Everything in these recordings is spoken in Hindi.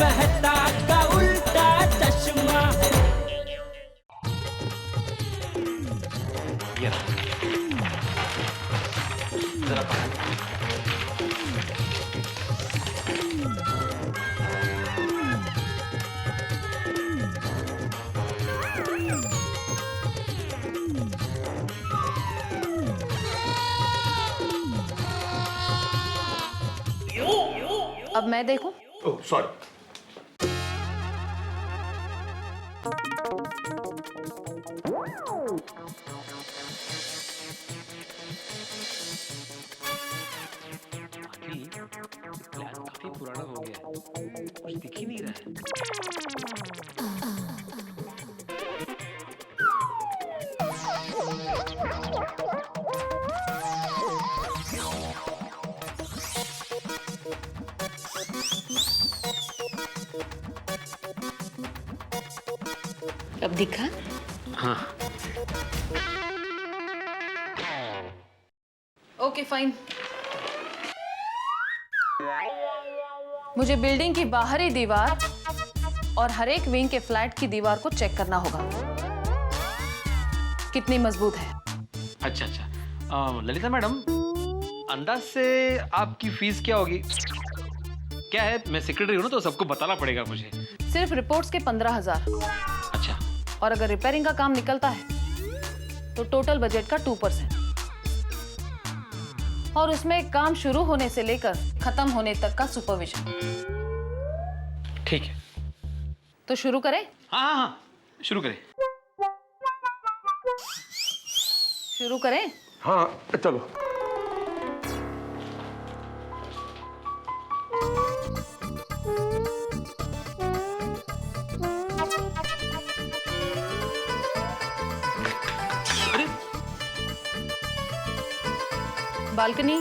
मेहता का उल्टा चश्मा। अब मैं देखूं? Oh sorry. प्लान काफी पुराना हो गया है, कुछ दिख ही नहीं रहा है। अब दिखा? हाँ। Okay fine. मुझे बिल्डिंग की बाहरी दीवार और हर एक विंग के फ्लैट की दीवार को चेक करना होगा, कितनी मजबूत है। अच्छा अच्छा, ललिता मैडम, अंदाज से आपकी फीस क्या होगी? क्या है, मैं सेक्रेटरी हूँ ना, तो सबको बताना पड़ेगा मुझे। सिर्फ रिपोर्ट्स के 15,000। अच्छा। और अगर रिपेयरिंग का काम निकलता है तो टोटल बजट का 2%, और उसमें काम शुरू होने से लेकर खत्म होने तक का सुपरविजन। ठीक है, तो शुरू करें? हाँ हाँ हाँ, शुरू करें। शुरू करें? हाँ चलो। अरे बालकनी,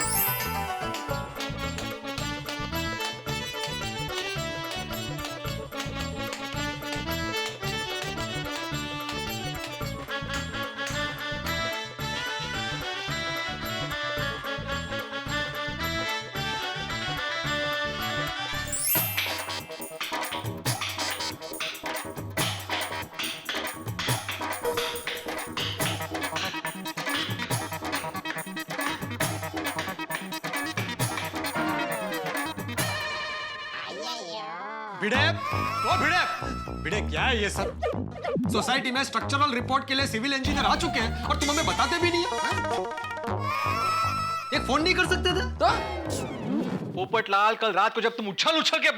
भिड़े, वो भिड़े, भिड़े क्या है ये सब? सोसाइटी में स्ट्रक्चरल रिपोर्ट के लिए सिविल इंजीनियर आ चुके हैं और तुम हमें बताते भी नहीं है? एक फोन नहीं कर सकते थे? तो पोपटलाल, कल रात को जब तुम उछल उछल के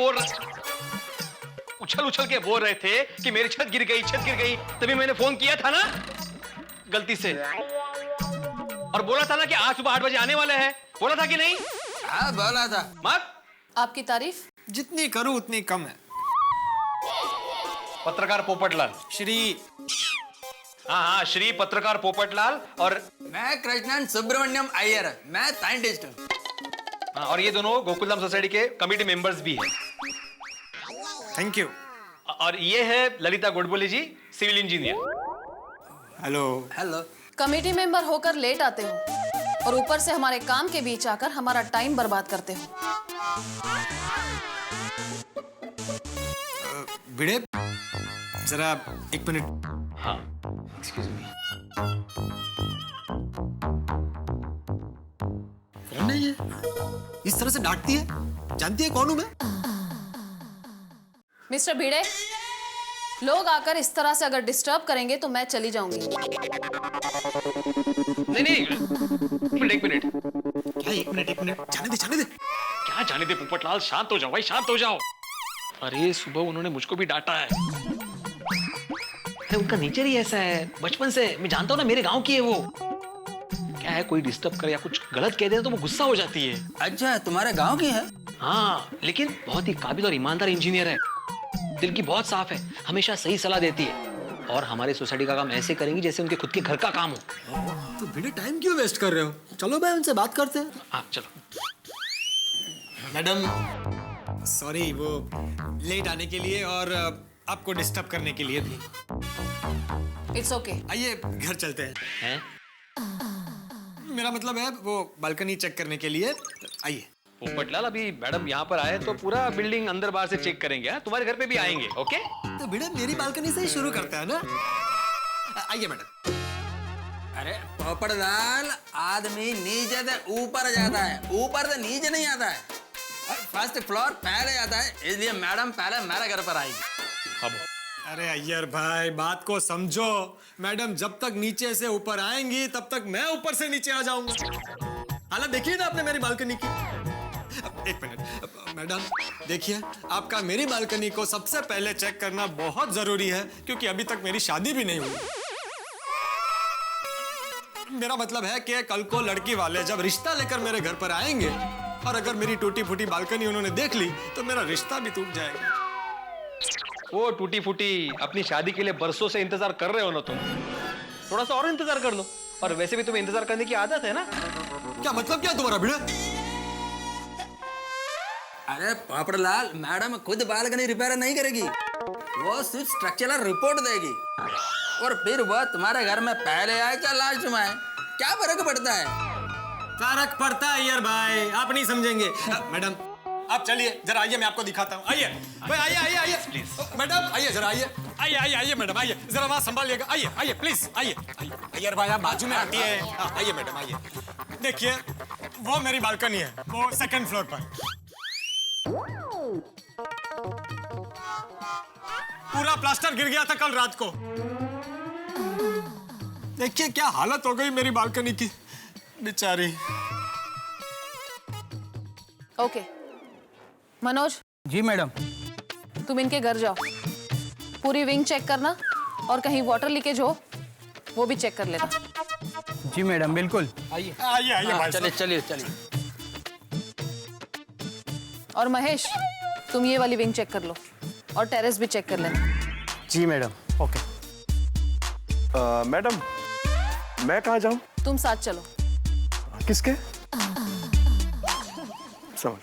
बोल रहे थे कि मेरी छत गिर गई, तभी मैंने फोन किया था ना, गलती से, और बोला था ना कि आज सुबह 8 बजे आने वाले हैं। बोला था कि नहीं? हाँ बोला था। मत। आपकी तारीफ? जितनी करूं उतनी कम है। पत्रकार पोपटलाल। श्री। हाँ हाँ, श्री पत्रकार पोपटलाल। और मैं कृष्णन सुब्रमण्यम अय्यर, मैं साइंटिस्ट हूँ। हाँ, और ये दोनों गोकुलधाम सोसाइटी के कमेटी मेंबर्स भी हैं। Thank you. और ये है Lalita Godbole ji, civil engineer. Hello. Hello. Committee member होकर लेट आते हो और ऊपर से हमारे काम के बीच आकर हमारा टाइम बर्बाद करते हो। भिड़े, जरा 1 मिनट। हाँ, एक्सक्यूज मी। कौन है ये? इस तरह से डांटती है? जानती है कौन हूं मैं? मिस्टर भिड़े, लोग आकर इस तरह से अगर डिस्टर्ब करेंगे तो मैं चली जाऊंगी। नहीं, एक मिनट। क्या 1 मिनट? जाने दे। क्या जाने दे पोपटलाल, शांत हो जाओ भाई, शांत हो जाओ। अरे सुबह उन्होंने मुझको भी डांटा है। अरे उनका नेचर ही ऐसा है, बचपन से। मैं जानता हूँ ना, मेरे गांव की है वो। क्या है, कोई डिस्टर्ब करे या कुछ गलत कह दे तो वो गुस्सा हो जाती है। अच्छा, तुम्हारे गांव की है? हाँ, लेकिन बहुत ही काबिल और ईमानदार इंजीनियर है। दिल की बहुत साफ है, हमेशा सही सलाह देती है। और हमारे सोसाइटी का काम ऐसे करेंगी जैसे उनके खुद के घर का काम हो। तो भिड़े टाइम क्यों वेस्ट कर रहे हो? चलो भाई उनसे बात करते हैं। हाँ चलो। मैडम सॉरी, वो लेट आने के लिए और आपको डिस्टर्ब करने के लिए भी। It's okay. आइए घर चलते हैं। हैं? मेरा मतलब है वो बालकनी चेक करने के लिए। आइए। पोपटलाल अभी मैडम यहाँ पर आए तो पूरा बिल्डिंग अंदर बाहर से चेक करेंगे। हाँ? तुम्हारे घर पे भी आएंगे। ओके तो भिड़े मेरी बालकनी से ही शुरू करते हैं ना। आइए मैडम। अरे पोपटलाल, आदमी नीचे से ऊपर जाता है, ऊपर से नीचे नहीं आता है। फर्स्ट फ्लोर पहले आता है, इसलिए मैडम पहले मेरे घर पर आएगी। अब अरे अय्यर भाई, बात को समझो। मैडम जब तक नीचे से ऊपर आएंगी तब तक मैं ऊपर से नीचे आ जाऊंगा। हालत देखिए ना आपने मेरी बालकनी की। एक मिनट मैडम, देखिए आपका मेरी बालकनी को सबसे पहले चेक करना बहुत जरूरी है, क्योंकि अभी तक मेरी शादी भी नहीं हुई। मेरा मतलब है कि कल को लड़की वाले जब रिश्ता लेकर मेरे घर पर आएंगे और अगर मेरी टूटी फूटी बालकनी उन्होंने देख ली तो मेरा रिश्ता भी टूट जाएगा। वो टूटी फूटी अपनी शादी के लिए बरसों से इंतजार कर रहे हो ना तुम, थोड़ा सा और इंतजार कर लो। और वैसे भी तुम्हें इंतजार करने की आदत है ना। क्या मतलब क्या तुम्हारा भिड़े? अरे पोपटलाल, मैडम खुद बालकनी रिपेयर नहीं करेगी, वो सिर्फ स्ट्रक्चरल रिपोर्ट देगी। और फिर वह तुम्हारे घर में पहले आए क्या लास्ट में आए, क्या फर्क पड़ता है? फर्क पड़ता है यार भाई, आप नहीं समझेंगे। मैडम आप चलिए जरा, आइए मैं आपको दिखाता हूँ। आइए भाई, आइए आइए आइए प्लीज। मैडम आइए जरा, आइए आइए आइए आइए मैडम, आइए जरा वहाँ संभालिएगा। आइए आइए प्लीज, आइए आइए। यार भाई आप बाजू में हटिए। आइए मैडम आइए। देखिए वो मेरी बालकनी है, वो सेकंड फ्लोर पर। पूरा प्लास्टर गिर गया था कल रात को। देखिए क्या हालत हो गई मेरी बालकनी की, बेचारी। ओके मनोज। जी मैडम। तुम इनके घर जाओ, पूरी विंग चेक करना और कहीं वाटर लीकेज हो वो भी चेक कर लेना। जी मैडम, बिल्कुल। आइए आइए आइए भाई चलिए साहब। चलिए चलिए। और महेश, तुम ये वाली विंग चेक कर लो और टेरेस भी चेक कर लेना। जी मैडम। ओके मैडम, मैं कहाँ जाऊँ? तुम साथ चलो। किसके? समझ।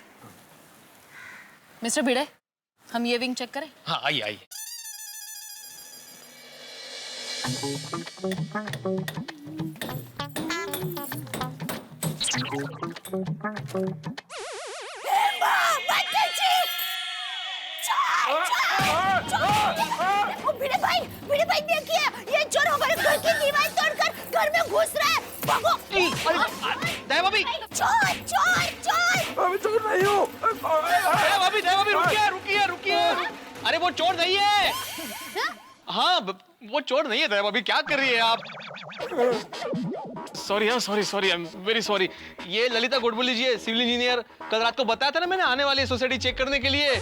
मिस्टर भिड़े, हम ये विंग चेक करें? हाँ आइए आइए। भिड़े भाई देखिए, ये चोर हमारे घर की दीवार तोड़कर घर में घुस रहा है। भागो! दया भाभी, चोर चोर चोर! अभी चल रही हूँ। दया भाभी रुकिए रुकिए रुकिए। अरे वो चोर नहीं है। हाँ वो चोर नहीं है दया भाभी, क्या कर रही है आप? सॉरी, हाँ sorry, I am very sorry. ये ललिता गोडबोली जी है, सिविल इंजीनियर। कल रात को बताया था ना मैंने, आने वाली सोसाइटी चेक करने के लिए।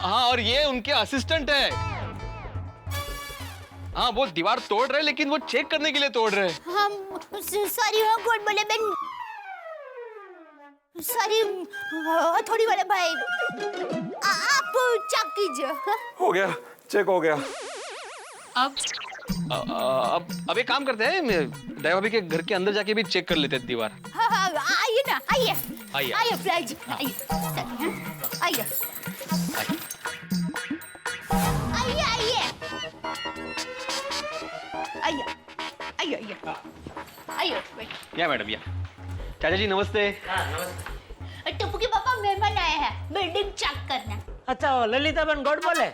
हाँ और ये उनके असिस्टेंट है। हाँ वो दीवार तोड़ रहे, लेकिन वो चेक करने के लिए तोड़ रहे। हम सॉरी हो गुड बोले बेन, सॉरी थोड़ी वाले भाई, आप चेक कीजिए। हो गया, चेक हो गया। अब एक काम करते हैं, दया भाभी के घर के अंदर जाके भी चेक कर लेते हैं दीवार। हाँ आइए ना, आइए आइए। आइए फ्लैज, आइए आइए आइए आइए आइए आइए आइए आइए। या मैडम या। चाचा जी नमस्ते। टप्पू के पापा मेहमान आए हैं, बिल्डिंग चेक करना। अच्छा ललिता बहन गॉड बोले।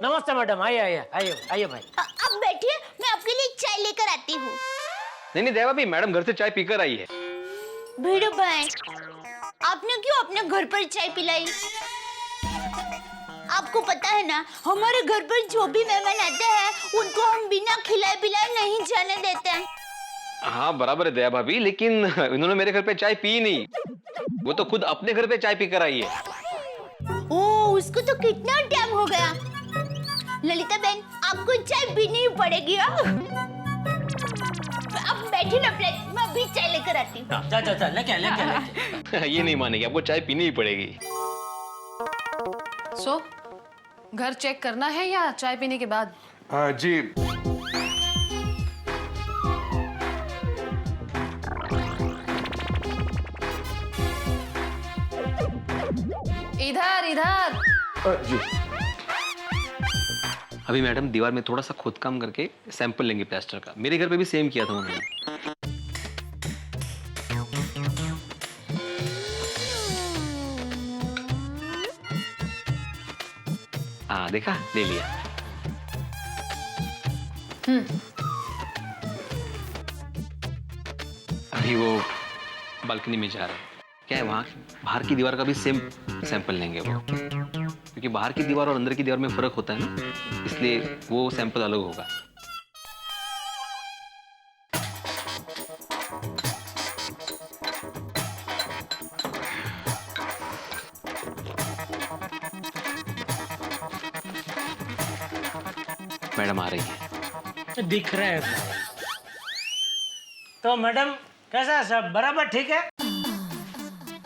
नमस्ते मैडम, आइए आइए आइए आइए भाई। अब बैठिए, मैं आपके लिए चाय लेकर आती हूँ। नहीं दया भाभी, मैडम घर से चाय पीकर आई है। भीड़ू भाई, आपने क्यों अपने घर पर चाय पिलाई? आपको पता है ना, हमारे घर पर जो भी मेहमान आते हैं उनको हम बिना खिलाए पिलाए नहीं जाने देते हैं। हाँ बराबर है दया भाभी, लेकिन इन्होंने मेरे घर पे चाय पी नहीं, वो तो खुद अपने घर पे चाय पीकर आई है। ओह, उसको तो कितना टाइम हो गया। ललिता बहन, आपको चाय पीनी ही पड़ेगी। अब बैठी ना प्लेट, मैं अभी चाय लेकर आती हूँ। चल लेके ये नहीं मानेगी, आपको चाय पीनी ही पड़ेगी। सो घर चेक करना है या चाय पीने के बाद? हाँ जी। इधर इधर। जी। अभी मैडम दीवार में थोड़ा सा खोदकाम करके सैंपल लेंगे प्लास्टर का। मेरे घर पे भी सेम किया था उन्होंने। हाँ देखा, ले लिया। अभी वो बालकनी में जा रहे हैं। क्या है वहाँ बाहर की दीवार का भी सेम सैंपल लेंगे वो, क्योंकि बाहर की दीवार और अंदर की दीवार में फर्क होता है ना, इसलिए वो सैंपल अलग होगा। मैडम आ रही है। दिख रहे हैं। तो मैडम कैसा है सब बराबर ठीक है?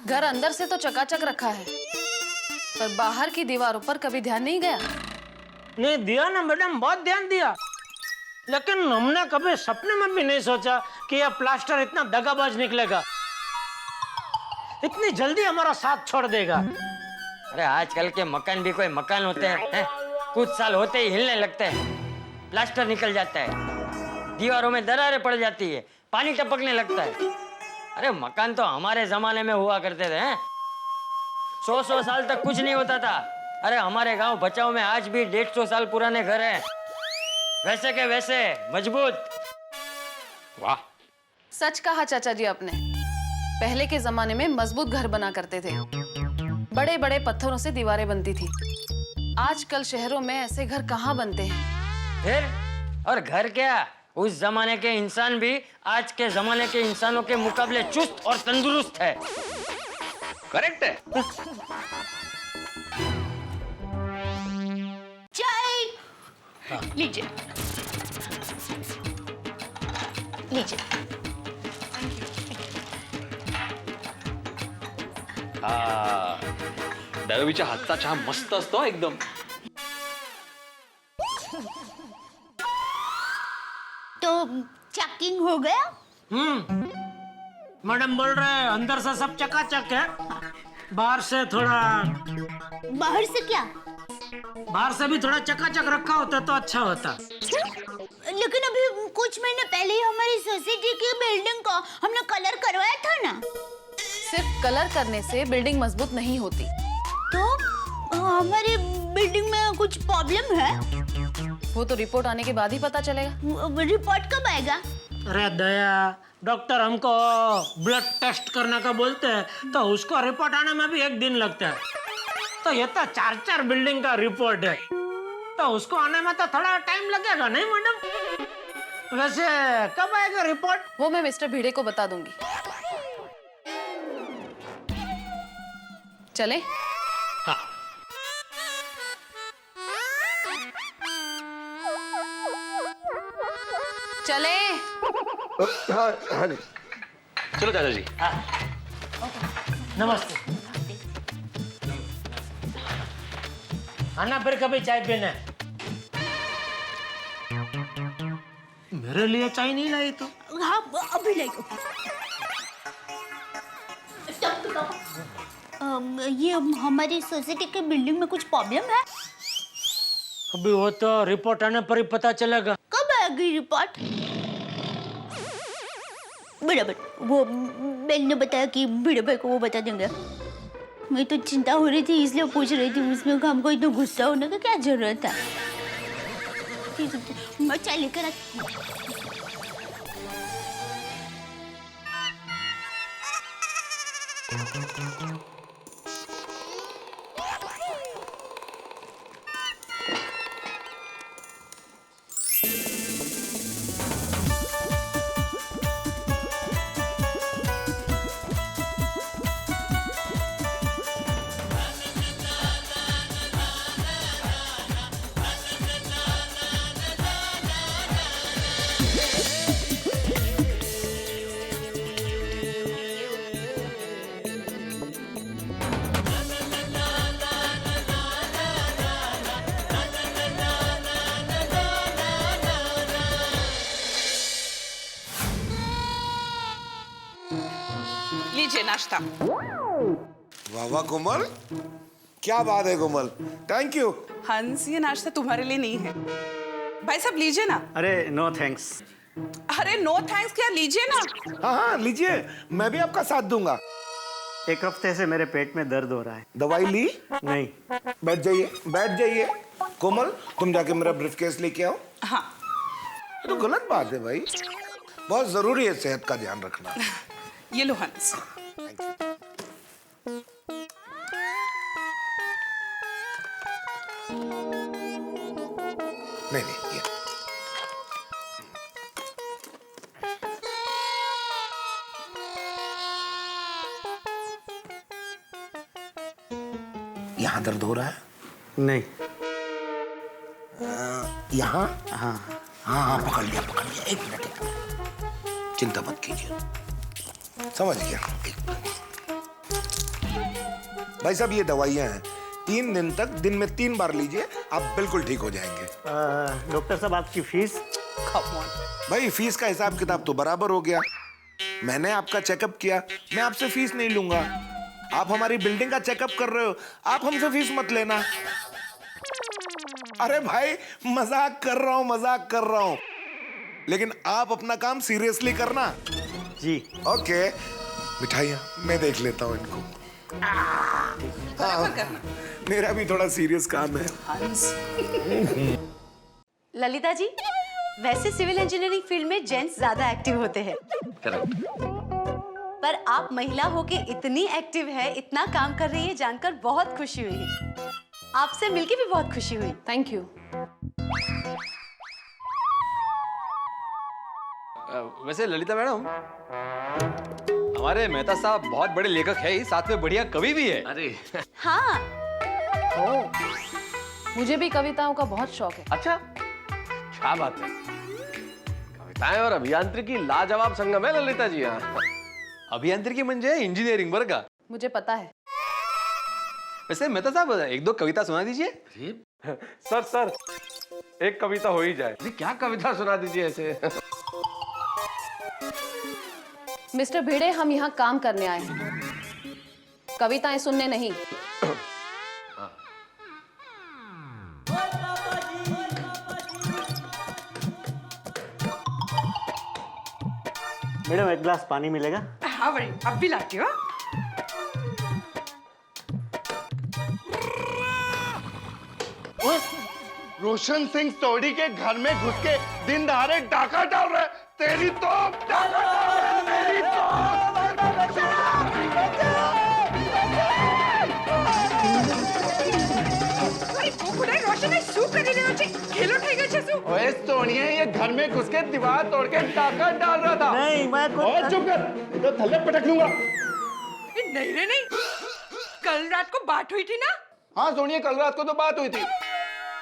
घर अंदर से तो चकाचक रखा है, पर बाहर की दीवारों पर कभी ध्यान नहीं गया। नहीं दिया ना मैडम, बहुत ध्यान दिया, लेकिन हमने कभी सपने में भी नहीं सोचा कि यह प्लास्टर इतना दगाबाज निकलेगा, इतनी जल्दी हमारा साथ छोड़ देगा। अरे आजकल के मकान भी कोई मकान होते हैं? कुछ साल होते ही हिलने लगते हैं, प्लास्टर निकल जाता है, दीवारों में दरारें पड़ जाती है, पानी टपकने लगता है। अरे मकान तो हमारे जमाने में हुआ करते थे, 100 साल तक कुछ नहीं होता था। अरे हमारे गांव बचाव में आज भी 150 साल पुराने घर हैं, वैसे के वैसे मजबूत। वाह, सच कहा चाचा जी आपने। पहले के जमाने में मजबूत घर बना करते थे, बड़े बड़े पत्थरों से दीवारें बनती थी। आजकल शहरों में ऐसे घर कहाँ बनते हैं? फिर और घर क्या, उस जमाने के इंसान भी आज के जमाने के इंसानों के मुकाबले चुस्त और तंदुरुस्त है। करेक्ट है। चाय लीजिए, लीजिए। हा, दळवीच्या हातचा चहा मस्त असतो एकदम। तो चेकिंग हो गया? मैडम बोल रहे हैं अंदर से सब चकाचक है, बाहर से थोड़ा, बाहर से क्या? बाहर से भी थोड़ा चकाचक रखा होता तो अच्छा होता। लेकिन अभी कुछ महीने पहले ही हमारी सोसाइटी की बिल्डिंग को हमने कलर करवाया था ना। सिर्फ कलर करने से बिल्डिंग मजबूत नहीं होती। तो हमारी बिल्डिंग में कुछ प्रॉब्लम है? वो तो रिपोर्ट आने के बाद ही पता चलेगा। रिपोर्ट कब आएगा? अरे दया, डॉक्टर हमको ब्लड टेस्ट करने का बोलते हैं तो उसको रिपोर्ट आने में भी 1 दिन लगता है, तो ये तो 4 बिल्डिंग का रिपोर्ट है, तो उसको आने में तो थोड़ा टाइम लगेगा नहीं मैडम? वैसे कब आएगा रिपोर्ट? वो मैं मिस्टर भिड़े को बता दूंगी। चले? हाँ। चले? हाँ हाँ जी। चलो चाचा जी। नमस्ते। आना फिर कभी चाय पीने। मेरे लिए चाय नहीं लाई तो? हाँ अभी लाइक। ये हमारी सोसाइटी के बिल्डिंग में कुछ प्रॉब्लम है? अभी वो तो रिपोर्ट आने पर ही पता चलेगा। कब आएगी रिपोर्ट? बराबर, वो बेल ने बताया कि भिड़े भाई को वो बता देंगे। मैं तो चिंता हो रही थी इसलिए पूछ रही थी, उसमें हमको इतना गुस्सा होने का क्या जरूरत है? मैं चाय लेकर आती हूँ। लीजिए नाश्ता। वाह वाह कोमल, क्या बात है कोमल, थैंक यू। हंस, ये नाश्ता तुम्हारे लिए नहीं है। भाई साहब लीजिए ना। अरे नो थैंक्स। अरे नो थैंक्स क्या, लीजिए ना। हाँ हाँ लीजिए, मैं भी आपका साथ दूंगा। 1 हफ्ते से मेरे पेट में दर्द हो रहा है। दवाई ली? नहीं। बैठ जाइए, बैठ जाइए। कोमल तुम जाके मेरा ब्रीफकेस लेके आओ। हाँ ये तो गलत बात है भाई, बहुत जरूरी है सेहत का ध्यान रखना। ये लो हंस। नहीं नहीं ये यहाँ दर्द हो रहा है? नहीं। यहाँ? हाँ हाँ पकड़ लिया एक मिनट चिंता मत कीजिए, समझ गया। भाई साहब ये दवाइयाँ हैं, 3 दिन तक दिन में 3 बार लीजिए, आप बिल्कुल ठीक हो जाएंगे। डॉक्टर साहब आपकी फीस? भाई फीस का हिसाब किताब तो बराबर हो गया, मैंने आपका चेकअप किया, मैं आपसे फीस नहीं लूंगा। आप हमारी बिल्डिंग का चेकअप कर रहे हो, आप हमसे फीस मत लेना। अरे भाई मजाक कर रहा हूं, लेकिन आप अपना काम सीरियसली करना। जी। ओके मिठाइयाँ मैं देख लेता हूँ इनको। करना। मेरा भी थोड़ा सीरियस काम है। ललिता जी, वैसे सिविल इंजीनियरिंग फील्ड में जेंट्स ज्यादा एक्टिव होते हैं। पर आप महिला होके इतनी एक्टिव है, इतना काम कर रही है, जानकर बहुत खुशी हुई है। आपसे मिलके भी बहुत खुशी हुई। Thank you. वैसे ललिता मैडम, हमारे मेहता साहब बहुत बड़े लेखक है ही, साथ में बढ़िया कवि भी है। अरे हाँ। मुझे भी कविताओं का बहुत शौक है। अच्छा क्या बात है, कविताएं और अभियांत्रिकी लाजवाब संगम है ललिता जी। यहाँ अभियांत्रिकी म्हणजे इंजीनियरिंग बरं का? मुझे पता है। वैसे मेहता साहब 1-2 कविता सुना दीजिए। सर एक कविता हो ही जाए। क्या कविता सुना दीजिए ऐसे। मिस्टर भिड़े, हम यहाँ काम करने आए हैं, कविताएं सुनने नहीं। मैडम एक गिलास पानी मिलेगा? हाँ बड़ी, अब भी लाती हो। रोशन सिंह सोडी के घर में घुस के दिन दहाड़े डाका डाल रहे, तेरी तो खेलो ओए सोनिया, ये घर में घुस के दीवार तोड़ के डाका डाल रहा था। नहीं मैं और चुप कर, तो थल्ले पटक लूंगा। नहीं रे नहीं, कल रात को बात हुई थी ना। हाँ सोनिया, कल रात को तो बात हुई थी।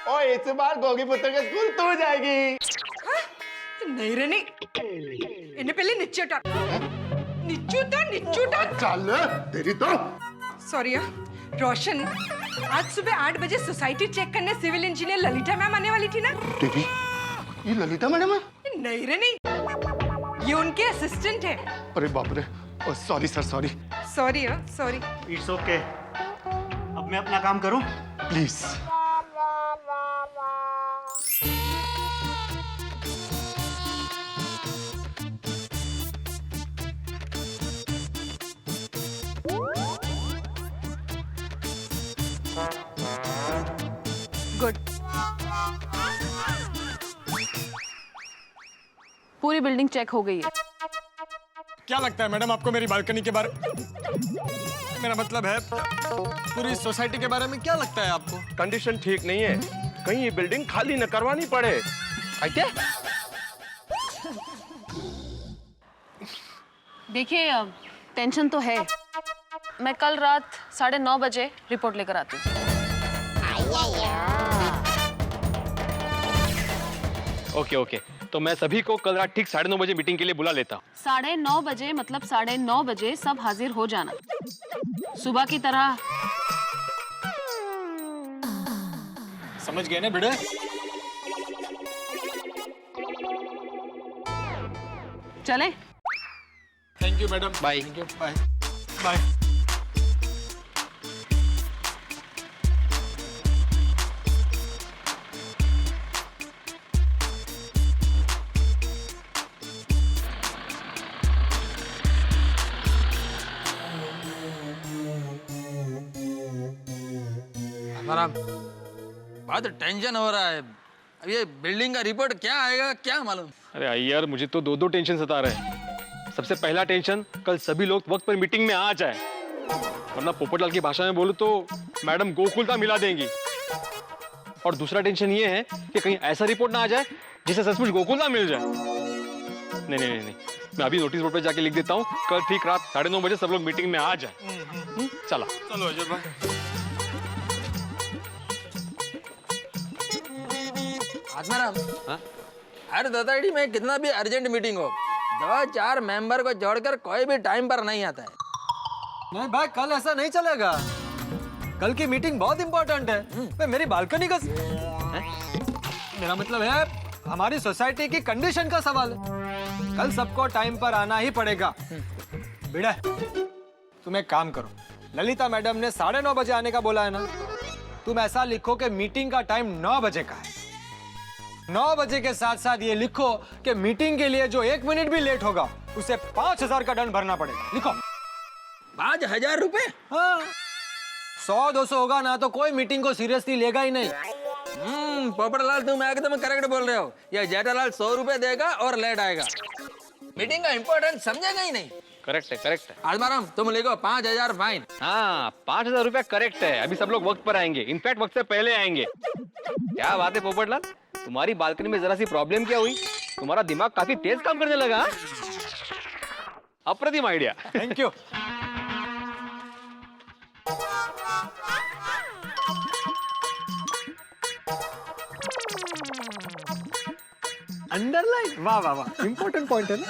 और इस बार गोगी पुत्र के स्कूल तू जाएगी। हाँ? नहीं रे नहीं, इन्हें पहले नीचे उतार। नीचे उतार। चल तेरी तो। सॉरी रोशन, आज सुबह 8 बजे सोसाइटी चेक करने सिविल इंजीनियर ललिता मैम आने वाली थी ना। देवी, ये ललिता मैडम है? नहीं रे नहीं, ये उनके असिस्टेंट है। अरे बाप रे, sorry sir, sorry. Sorry. It's okay. अब मैं अपना काम करूं? प्लीज। गुड। पूरी बिल्डिंग चेक हो गई है। क्या लगता है मैडम आपको मेरी बालकनी के बारे में? मेरा मतलब है पूरी सोसाइटी के बारे में क्या लगता है आपको? कंडीशन ठीक नहीं है, कहीं ये बिल्डिंग खाली न करवानी पड़े। क्या? देखिए टेंशन तो है, मैं कल रात 9:30 बजे रिपोर्ट लेकर आती हूँ। ओके, तो मैं सभी को कल रात ठीक 9:30 बजे मीटिंग के लिए बुला लेता हूँ। 9:30 बजे मतलब 9:30 बजे सब हाजिर हो जाना, सुबह की तरह। समझ गए ना भिड़े? चले। Thank you madam. Bye. Bye. हमारा बहुत टेंशन हो रहा है। अब ये बिल्डिंग का रिपोर्ट क्या आएगा क्या मालूम। अरे यार मुझे तो दो टेंशन सता रहे हैं। सबसे पहला टेंशन, कल सभी लोग वक्त पर मीटिंग में आ जाए, वरना पोपटलाल की भाषा में बोलूं तो मैडम गोकुलता मिला देंगी। और दूसरा टेंशन ये है कि कहीं ऐसा रिपोर्ट ना आ जाए जिसे सचमुच गोकुलता मिल जाए। नहीं नहीं नहीं, मैं अभी नोटिस बोर्ड पे जाके लिख देता हूँ, कल ठीक रात 9:30 बजे सब लोग मीटिंग में आ जाए। चला चलो अजय भाई। आत्माराम, हर सोसाइटी में कितना भी अर्जेंट मीटिंग हो, 2-4 मेंबर को जोड़कर कोई भी टाइम पर नहीं आता है। नहीं भाई, कल ऐसा नहीं चलेगा। कल की मीटिंग बहुत इंपॉर्टेंट है। मैं मेरी बालकनी का मेरा मतलब है हमारी सोसाइटी की कंडीशन का सवाल है। कल सबको टाइम पर आना ही पड़ेगा। बिड़ा, तुम एक काम करो, ललिता मैडम ने 9:30 बजे आने का बोला है ना, तुम ऐसा लिखो कि मीटिंग का टाइम 9 बजे का है। 9 बजे के साथ साथ ये लिखो कि मीटिंग के लिए जो 1 मिनट भी लेट होगा उसे 5,000 का दंड भरना पड़ेगा। लिखो। 5,000 रुपए? हाँ, 100-200 होगा ना तो कोई मीटिंग को सीरियसली लेगा ही नहीं। पोपटलाल, तुम एकदम करेक्ट बोल रहे हो। ये जेठालाल 100 रुपए देगा और लेट आएगा। मीटिंग का इम्पोर्टेंस समझेगा ही नहीं। करेक्ट है। आत्माराम, तुम लिखो 5,000 फाइन। हाँ, 5,000 रुपया करेक्ट है। अभी सब लोग वक्त पर आएंगे, इनफैक्ट वक्त से पहले आएंगे। क्या बात है पोपटलाल, तुम्हारी बालकनी में जरा सी प्रॉब्लम क्या हुई? तुम्हारा दिमाग काफी तेज काम करने लगा। अप्रतिम आइडिया। Thank you. अंडरलाइन, वाह वाह वाह, इंपॉर्टेंट पॉइंट है ना।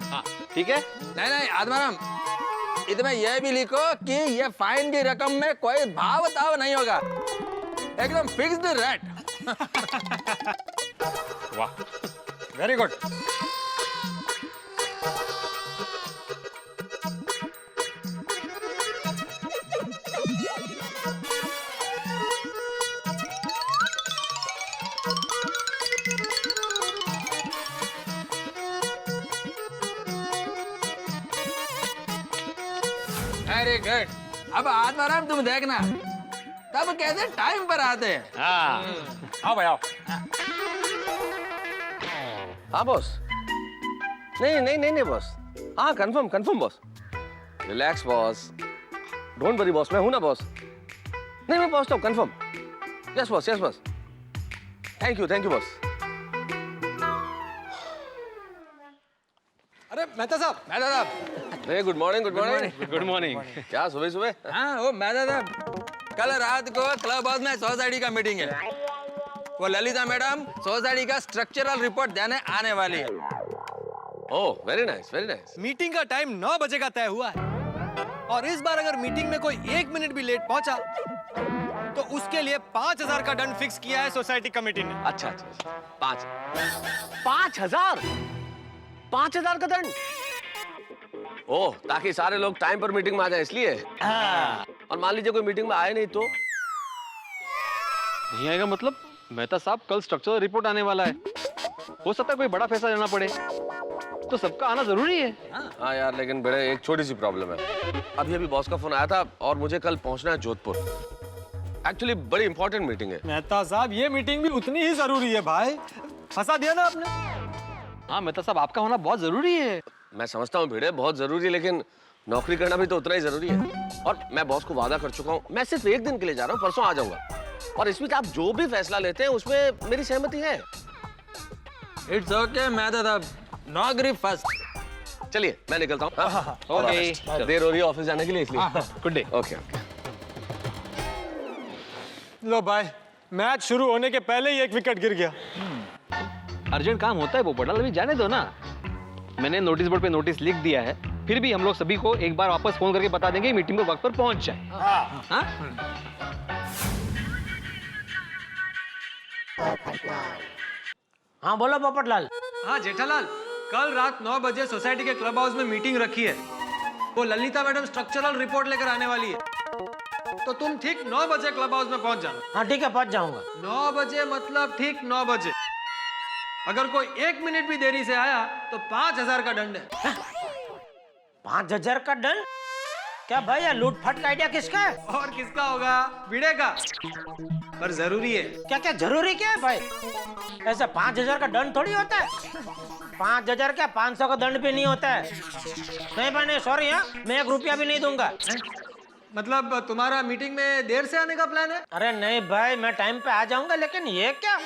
हाँ ठीक है। नहीं आत्माराम, इसमें यह भी लिखो कि ये फाइन की रकम में कोई भाव ताव नहीं होगा, एकदम फिक्स्ड रेट। वाह, वेरी गुड। Very good. अब आत्माराम तुम देखना, तब कैसे टाइम पर आते हैं। आओ भाई आओ। हाँ बॉस। नहीं बॉस। हाँ confirm boss. Relax boss, don't worry boss, मैं हूं ना बॉस। नहीं मैं पहुंचता हूँ, confirm. Yes boss. Thank you boss. अरे मेहता साहब। अरे गुड मॉर्निंग। क्या सुबह? हाँ वो मेहता साहब, कल रात को क्लब हाउस में सोसाइटी का मीटिंग है। वो ललिता मैडम सोसाइटी का स्ट्रक्चरल रिपोर्ट देने आने वाली है। Oh very nice. मीटिंग का टाइम 9 बजे का तय हुआ है, और इस बार अगर मीटिंग में कोई 1 मिनट भी लेट पहुंचा तो उसके लिए 5,000 का दंड फिक्स किया है सोसाइटी कमेटी ने। अच्छा 5,000 का दंड। ओह, ताकि सारे लोग टाइम पर मीटिंग में आ जाए इसलिए। और मान लीजिए कोई मीटिंग में आए नहीं तो? नहीं आएगा मतलब? मेहता साहब, कल स्ट्रक्चरल रिपोर्ट आने वाला है, हो सकता है कोई बड़ा फैसला लेना पड़े, तो सबका आना जरूरी है। हाँ यार, लेकिन बड़े एक छोटी सी प्रॉब्लम है। अभी बॉस का फोन आया था और मुझे कल पहुंचना है जोधपुर। एक्चुअली बड़ी इंपॉर्टेंट मीटिंग है। मेहता साहब, ये मीटिंग भी उतनी ही जरूरी है भाई। फंसा दिया ना आपने। हाँ मेहता साहब, आपका होना बहुत जरूरी है। मैं समझता हूँ भिड़े, बहुत जरूरी है, लेकिन नौकरी करना भी तो उतना ही जरूरी है। और मैं बॉस को वादा कर चुका हूँ, मैं सिर्फ 1 दिन के लिए जा रहा हूँ, परसों आ जाऊंगा। और इसमें आप जो भी फैसला लेते हैं उसमें मेरी सहमति है। इट्स ओके मेहता साहब, नौकरी फर्स्ट। चलिए मैं निकलता हूँ। ओके, देर हो रही है ऑफिस जाने के लिए, इसलिए गुड डे। ओके। लो भाई, मैच शुरू होने के पहले ही 1 विकेट गिर गया। अर्जेंट काम होता है पोपटलाल, अभी जाने दो ना। मैंने नोटिस बोर्ड पे नोटिस लिख दिया है, फिर भी हम लोग सभी को एक बार वापस फोन करके बता देंगे मीटिंग में वक्त पर पहुंच जाए। हाँ? हाँ बोलो पोपटलाल। हाँ जेठालाल, कल रात 9 बजे सोसाइटी के क्लब हाउस में मीटिंग रखी है। वो ललिता मैडम स्ट्रक्चरल रिपोर्ट लेकर आने वाली है, तो तुम ठीक 9 बजे क्लब हाउस में पहुंच जाना। हाँ ठीक है, पहुंच जाऊंगा। 9 बजे मतलब ठीक 9 बजे। अगर कोई 1 मिनट भी देरी से आया तो 5,000 का दंड है। 5,000 का दंड? क्या भाई ये लूटपाट का आइडिया किसका है? और किसका होगा? भिड़े का। पर जरूरी है। क्या क्या जरूरी क्या है भाई? ऐसे 5,000 का दंड थोड़ी होता है। 5,000 क्या 500 का दंड भी नहीं होता है। नहीं भाई नहीं, सॉरी है, मैं 1 रुपया भी नहीं दूंगा। मतलब तुम्हारा मीटिंग में देर से आने का प्लान है? अरे नहीं भाई, मैं टाइम पे आ जाऊंगा, लेकिन ये क्या,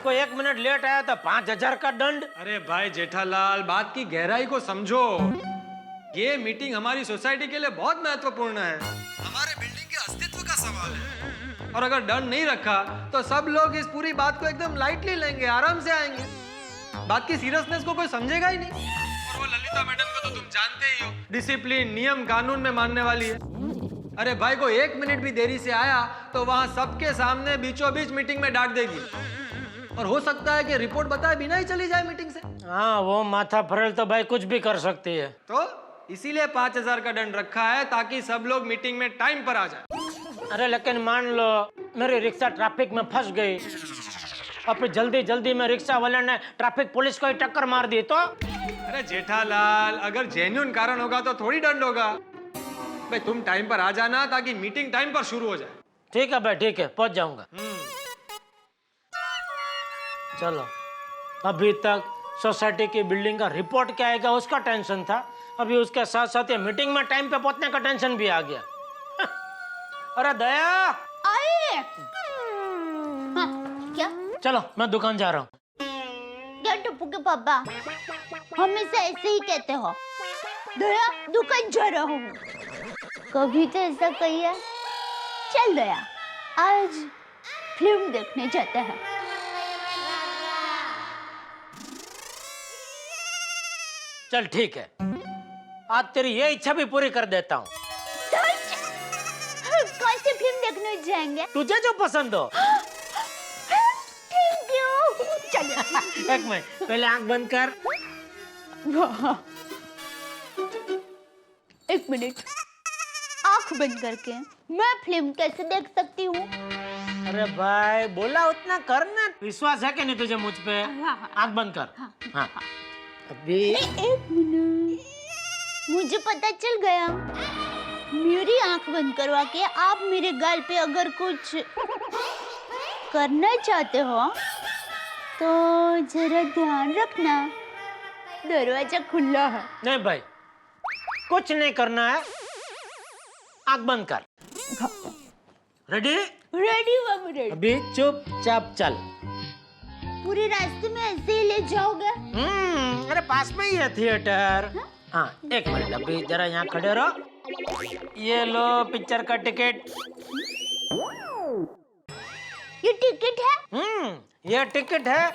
कोई 1 मिनट लेट आया तो 5,000 का दंड? अरे भाई जेठालाल, बात की गहराई को समझो। ये मीटिंग हमारी सोसाइटी के लिए बहुत महत्वपूर्ण है। हमारे बिल्डिंग के अस्तित्व का सवाल है। और अगर दंड नहीं रखा तो सब लोग इस पूरी बात को एकदम लाइटली लेंगे, आराम से आएंगे। बात की सीरियसनेस को कोई समझेगा ही नहीं। और वो ललिता मैडम को तो तुम जानते ही हो, डिसिप्लिन नियम कानून में मानने वाली है। अरे भाई को 1 मिनट भी देरी से आया तो वहां सबके सामने बीचों बीच मीटिंग में डांट देगी। और हो सकता है कि रिपोर्ट बताए बिना ही चली जाए मीटिंग से। हाँ, वो माथा फरेल तो भाई कुछ भी कर सकती है। तो इसीलिए 5,000 का दंड रखा है, ताकि सब लोग मीटिंग में टाइम पर आ जाए। अरे लेकिन मान लो मेरी रिक्शा ट्रैफिक में फंस गई और फिर जल्दी जल्दी में रिक्शा वाले ने ट्रैफिक पुलिस को ही टक्कर मार दी तो? अरे जेठालाल, अगर जेन्युइन कारण होगा तो थोड़ी दंड होगा। भाई तुम टाइम पर आ जाना, ताकि मीटिंग टाइम पर शुरू हो जाए। ठीक है भाई, ठीक है, पहुंच जाऊंगा। चलो, अभी तक सोसाइटी की बिल्डिंग का रिपोर्ट क्या आएगा उसका टेंशन था, अभी उसके साथ साथ ये मीटिंग में टाइम पे पहुंचने का टेंशन भी आ गया। अरे दया, आइए। हाँ, क्या? चलो मैं दुकान जा रहा हूँ। क्या टप्पू के पापा हमेशा ऐसे ही कहते हो? दया, दुकान जा रहा हूँ। कभी तो ऐसा कहिए। चल दया, आज फिल्म देखने जाते हैं। चल ठीक है, आज तेरी ये इच्छा भी पूरी कर देता हूँ। कौन सी फिल्म देखने जाएंगे? तुझे जो पसंद हो। Thank you. चलो। एक मिनट, पहले आंख बंद कर। 1 मिनट, आंख बंद करके मैं फिल्म कैसे देख सकती हूँ? अरे भाई बोला उतना करना। विश्वास है कि नहीं तुझे मुझ पे? हाँ। आंख बंद कर। हाँ। अभी 1 मिनट, मुझे पता चल गया। मेरी आंख बंद करवा के आप मेरे गाल पे अगर कुछ करना चाहते हो तो जरा ध्यान रखना, दरवाजा खुला है। नहीं भाई, कुछ नहीं करना है, आंख बंद कर। रेडी? रेडी बाबू, रेडी। अभी चुपचाप चल। पूरे रास्ते में ऐसे ही ले जाओगे? अरे पास में ही है थिएटर। हाँ, 1 मिनट, अभी जरा यहाँ खड़े रहो। ये लो पिक्चर का टिकट। ये टिकट है? ये टिकट है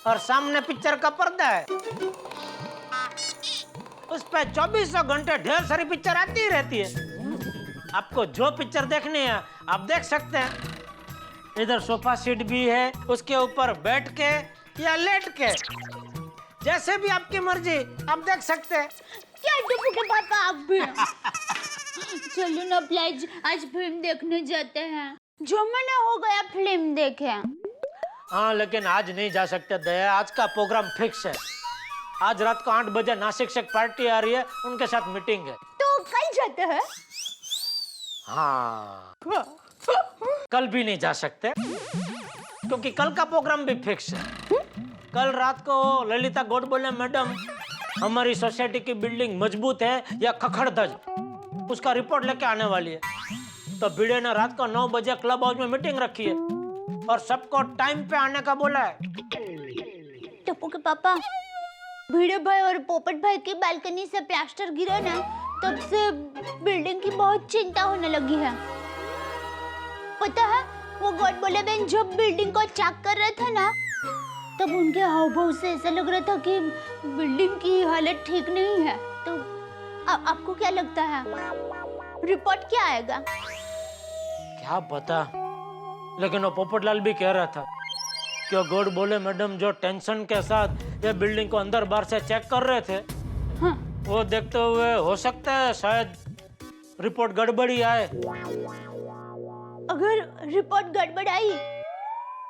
और सामने पिक्चर का पर्दा है। उस पे 2400 घंटे ढेर सारी पिक्चर आती ही रहती है। आपको जो पिक्चर देखनी है आप देख सकते हैं। इधर सोफा सीट भी है, उसके ऊपर बैठ के या लेट के, जैसे भी आपकी मर्जी आप देख सकते हैं। क्या टप्पू के पापा आप भी? चलो ना प्लीज, आज फिल्म देखने जाते हैं। जो महीना हो गया फिल्म देखे। हाँ, लेकिन आज नहीं जा सकते दया, आज का प्रोग्राम फिक्स है। आज रात को 8 बजे नासिक से एक पार्टी आ रही है, उनके साथ मीटिंग है। तो कल जाते हैं? हाँ, कल भी नहीं जा सकते क्योंकि कल का प्रोग्राम भी फिक्स है। कल रात को ललिता गोडबोले मैडम हमारी सोसाइटी की बिल्डिंग मजबूत है या खखड़धज, उसका रिपोर्ट लेके आने वाली है। तो भिड़े ने रात को 9 बजे क्लब हाउस में मीटिंग रखी है और सबको टाइम पे आने का बोला है। टप्पू के पापा, भिड़े भाई और पोपट भाई की बालकनी से प्लास्टर गिरा ना, तब से बिल्डिंग की बहुत चिंता होने लगी है। पता है, वो गोडबोले बहन जब बिल्डिंग को चेक कर रहे थे ना, तब उनके हाव भाव से ऐसा लग रहा था कि बिल्डिंग की हालत ठीक नहीं है। तो आपको क्या लगता है, रिपोर्ट क्या आएगा? क्या पता, लेकिन वो पोपटलाल भी कह रहा था कि गोडबोले मैडम जो टेंशन के साथ ये बिल्डिंग को अंदर बाहर से चेक कर रहे थे, हाँ। वो देखते हुए हो सकता है शायद रिपोर्ट गड़बड़ी आए। अगर रिपोर्ट गड़बड़ आई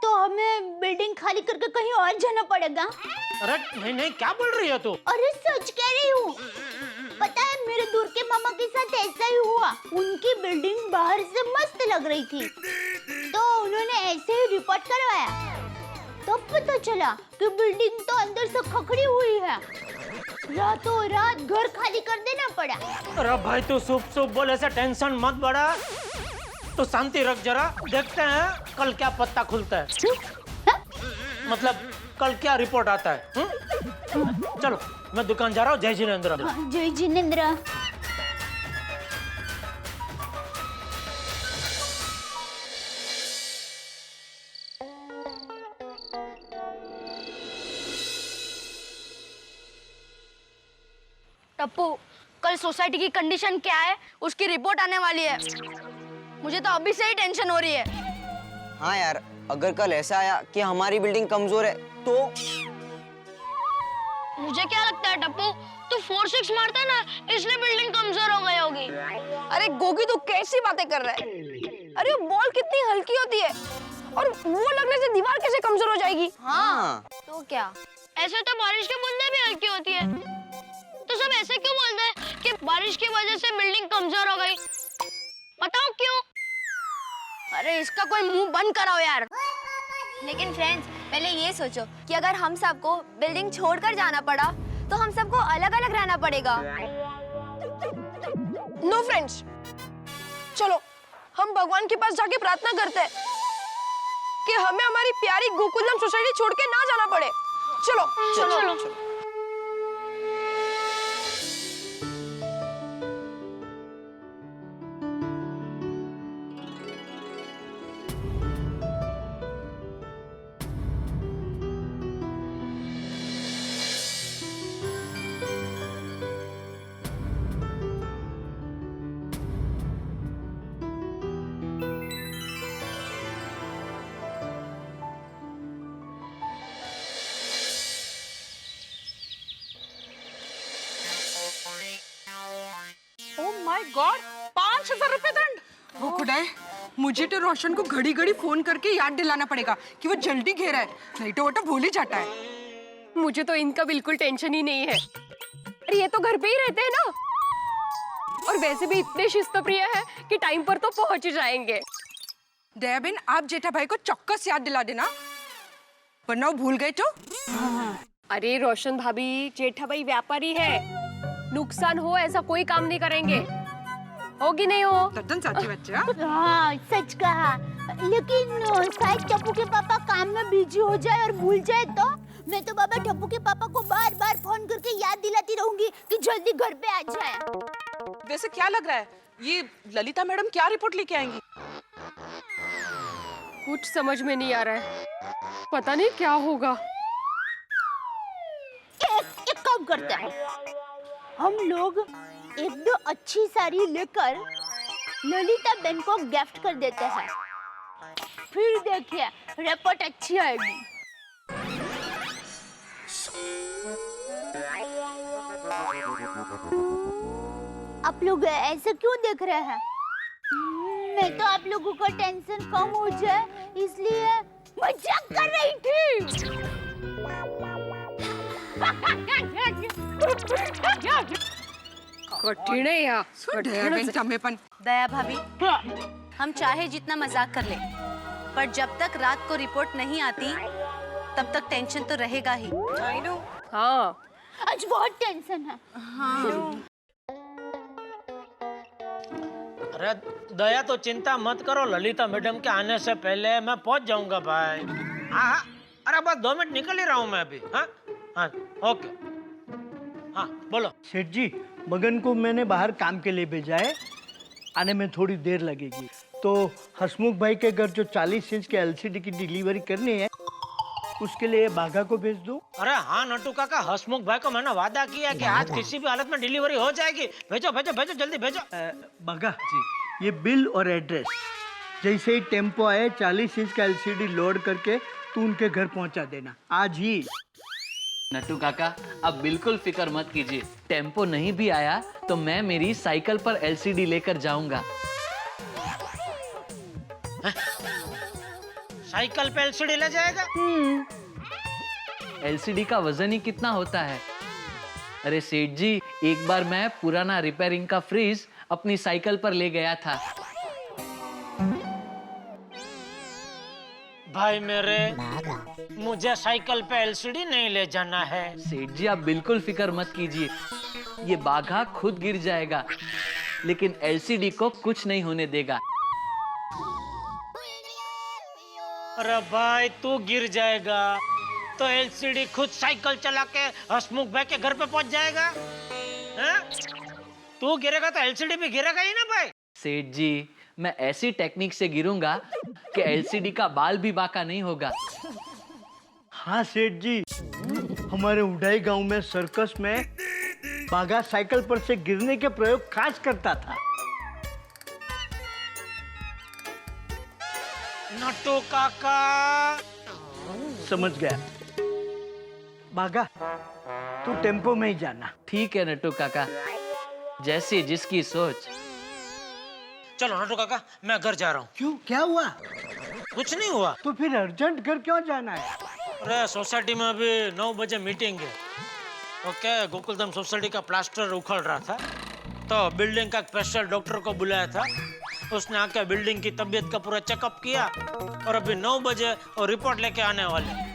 तो तो हमें बिल्डिंग खाली करके कहीं और जाना पड़ेगा। अरे नहीं नहीं, क्या बोल रही है तू? अरे सच कह रही हूँ। पता है मेरे दूर के मामा के साथ ऐसा ही हुआ। उनकी बिल्डिंग बाहर से मस्त लग रही थी, तो उन्होंने ऐसे ही रिपोर्ट करवाया। तब पता चला कि बिल्डिंग तो अंदर से खखड़ी हुई है। रातों रात घर खाली कर देना पड़ा। अरे भाई तू सुप बोले से टेंशन मत बढ़ा, तो शांति रख जरा। देखते हैं कल क्या पत्ता खुलता है। मतलब कल क्या रिपोर्ट आता है। चलो मैं दुकान जा रहा हूँ। जय जिनेंद्र। जय जिनेंद्र। टप्पू, कल सोसाइटी की कंडीशन क्या है उसकी रिपोर्ट आने वाली है। मुझे तो अभी से ही टेंशन हो रही है। हाँ यार, अगर कल ऐसा आया कि हमारी बिल्डिंग कमजोर है तो? मुझे क्या लगता है टप्पू, तू 4-6 मारता है ना, इसलिए बिल्डिंग कमजोर हो गई होगी। अरे गोगी, तू कैसी बातें कर रहा है? अरे बॉल कितनी हल्की होती है, और वो लगने से दीवार कैसे कमजोर हो जाएगी? हाँ तो क्या? ऐसे तो बारिश की बूंदें भी हल्की होती है। तो सब ऐसे क्यों बोलते हैं कि बारिश की वजह से बिल्डिंग कमजोर हो गई? बताओ क्यों? अरे इसका कोई मुंह बंद कराओ यार। लेकिन फ्रेंड्स, पहले ये सोचो कि अगर हम सबको बिल्डिंग छोड़कर जाना पड़ा तो हम सबको अलग अलग रहना पड़ेगा। नो फ्रेंड्स, चलो हम भगवान के पास जाके प्रार्थना करते हैं कि हमें हमारी प्यारी गोकुलम सोसाइटी छोड़ के ना जाना पड़े। चलो चलो, चलो, चलो। माय गॉड, 5,000 रुपए दंड। वो खुदाए, मुझे तो रोशन को घड़ी घड़ी फोन करके याद दिलाना पड़ेगा कि वो जल्दी घेरा है, नहीं तो वो तो भूल ही जाता है। मुझे तो इनका बिल्कुल टेंशन ही नहीं है। अरे ये तो घर पे ही रहते हैं ना, और वैसे भी इतने शिस्तप्रिय है कि टाइम पर तो पहुंच ही जाएंगे। दयाबेन, आप जेठा भाई को चौक्कस याद दिला देना, वरना वो भूल गए तो। अरे रोशन भाभी, जेठा भाई व्यापारी है, नुकसान हो ऐसा कोई काम नहीं करेंगे। होगी नहीं हो? तद्दन सच्ची बच्चे। हाँ सच कहा, लेकिन शायद टप्पू के पापा काम में बिजी हो जाए और भूल जाए तो? मैं तो बाबा टप्पू के पापा को बार बार फोन करके याद दिलाती रहूंगी कि जल्दी घर पे आ जाए। वैसे क्या लग रहा है, ये ललिता मैडम क्या रिपोर्ट लेके आएंगी? कुछ समझ में नहीं आ रहा है, पता नहीं क्या होगा। एक काम करते हैं, हम लोग 1-2 अच्छी साड़ी लेकर ललिता बहन को गिफ्ट कर देते हैं, फिर देखिए रिपोर्ट अच्छी आएगी। आप लोग ऐसे क्यों देख रहे हैं? मैं तो आप लोगों को टेंशन कम हो जाए इसलिए मजाक कर रही थी। कठिन है यार, दया भाभी, हम चाहे जितना मजाक कर ले, पर जब तक रात को रिपोर्ट नहीं आती तब तक टेंशन तो रहेगा ही। हाँ, आज बहुत टेंशन है। हाँ। अरे दया, तो चिंता मत करो, ललिता मैडम के आने से पहले मैं पहुंच जाऊंगा भाई। हाँ, अरे बस 2 मिनट निकल ही रहा हूँ मैं अभी। हाँ हाँ, ओके। हाँ बोलो। सेठ जी, मगन को मैंने बाहर काम के लिए भेजा है, आने में थोड़ी देर लगेगी, तो हसमुख भाई के घर जो 40 इंच के एलसीडी की डिलीवरी करनी है, उसके लिए बाघा को भेज दूं? अरे हाँ नटू काका, हसमुख भाई को मैंने वादा किया कि आज किसी भी हालत में डिलीवरी हो जाएगी। भेजो भेजो भेजो, जल्दी भेजो। बाघा जी, ये बिल और एड्रेस, जैसे ही टेम्पो आए 40 इंच का एलसीडी लोड करके तू उनके घर पहुंचा देना आज ही। नट्टू काका, आप बिल्कुल फिक्र मत कीजिए, टेम्पो नहीं भी आया तो मैं मेरी साइकिल पर एलसीडी लेकर जाऊंगा। साइकिल पे एलसीडी ले जाएगा? एलसीडी का वजन ही कितना होता है? अरे सेठ जी, एक बार मैं पुराना रिपेयरिंग का फ्रीज अपनी साइकिल पर ले गया था। भाई मेरे, मुझे साइकिल पे एलसीडी नहीं ले जाना है। सेठ जी आप बिल्कुल फिक्र मत कीजिए, ये बाघा खुद गिर जाएगा लेकिन एलसीडी को कुछ नहीं होने देगा। अरे भाई तू गिर जाएगा तो एलसीडी खुद साइकिल चला के हसमुख भाई के घर पे पहुंच जाएगा। हैं? तू गिरेगा तो एलसीडी भी गिरेगा ही ना भाई। सेठ जी मैं ऐसी टेक्निक से गिरूंगा कि एलसीडी का बाल भी बाका नहीं होगा। हाँ सेठ जी, हमारे उड़ाई गांव में सर्कस में बाघा साइकिल पर से गिरने के प्रयोग खास करता था। नट्टू काका समझ गया। बाघा तू टेम्पो में ही जाना। ठीक है नट्टू काका, जैसी जिसकी सोच। चलो नट्टू काका, मैं घर जा रहा हूँ। क्यों, क्या हुआ? कुछ नहीं हुआ। तो फिर अर्जेंट घर क्यों जाना है? अरे सोसाइटी में अभी 9 बजे मीटिंग है। ओके, गोकुलधाम सोसाइटी का प्लास्टर उखड़ रहा था तो बिल्डिंग का स्पेशल डॉक्टर को बुलाया था। उसने आके बिल्डिंग की तबीयत का पूरा चेकअप किया और अभी 9 बजे और रिपोर्ट लेके आने वाले।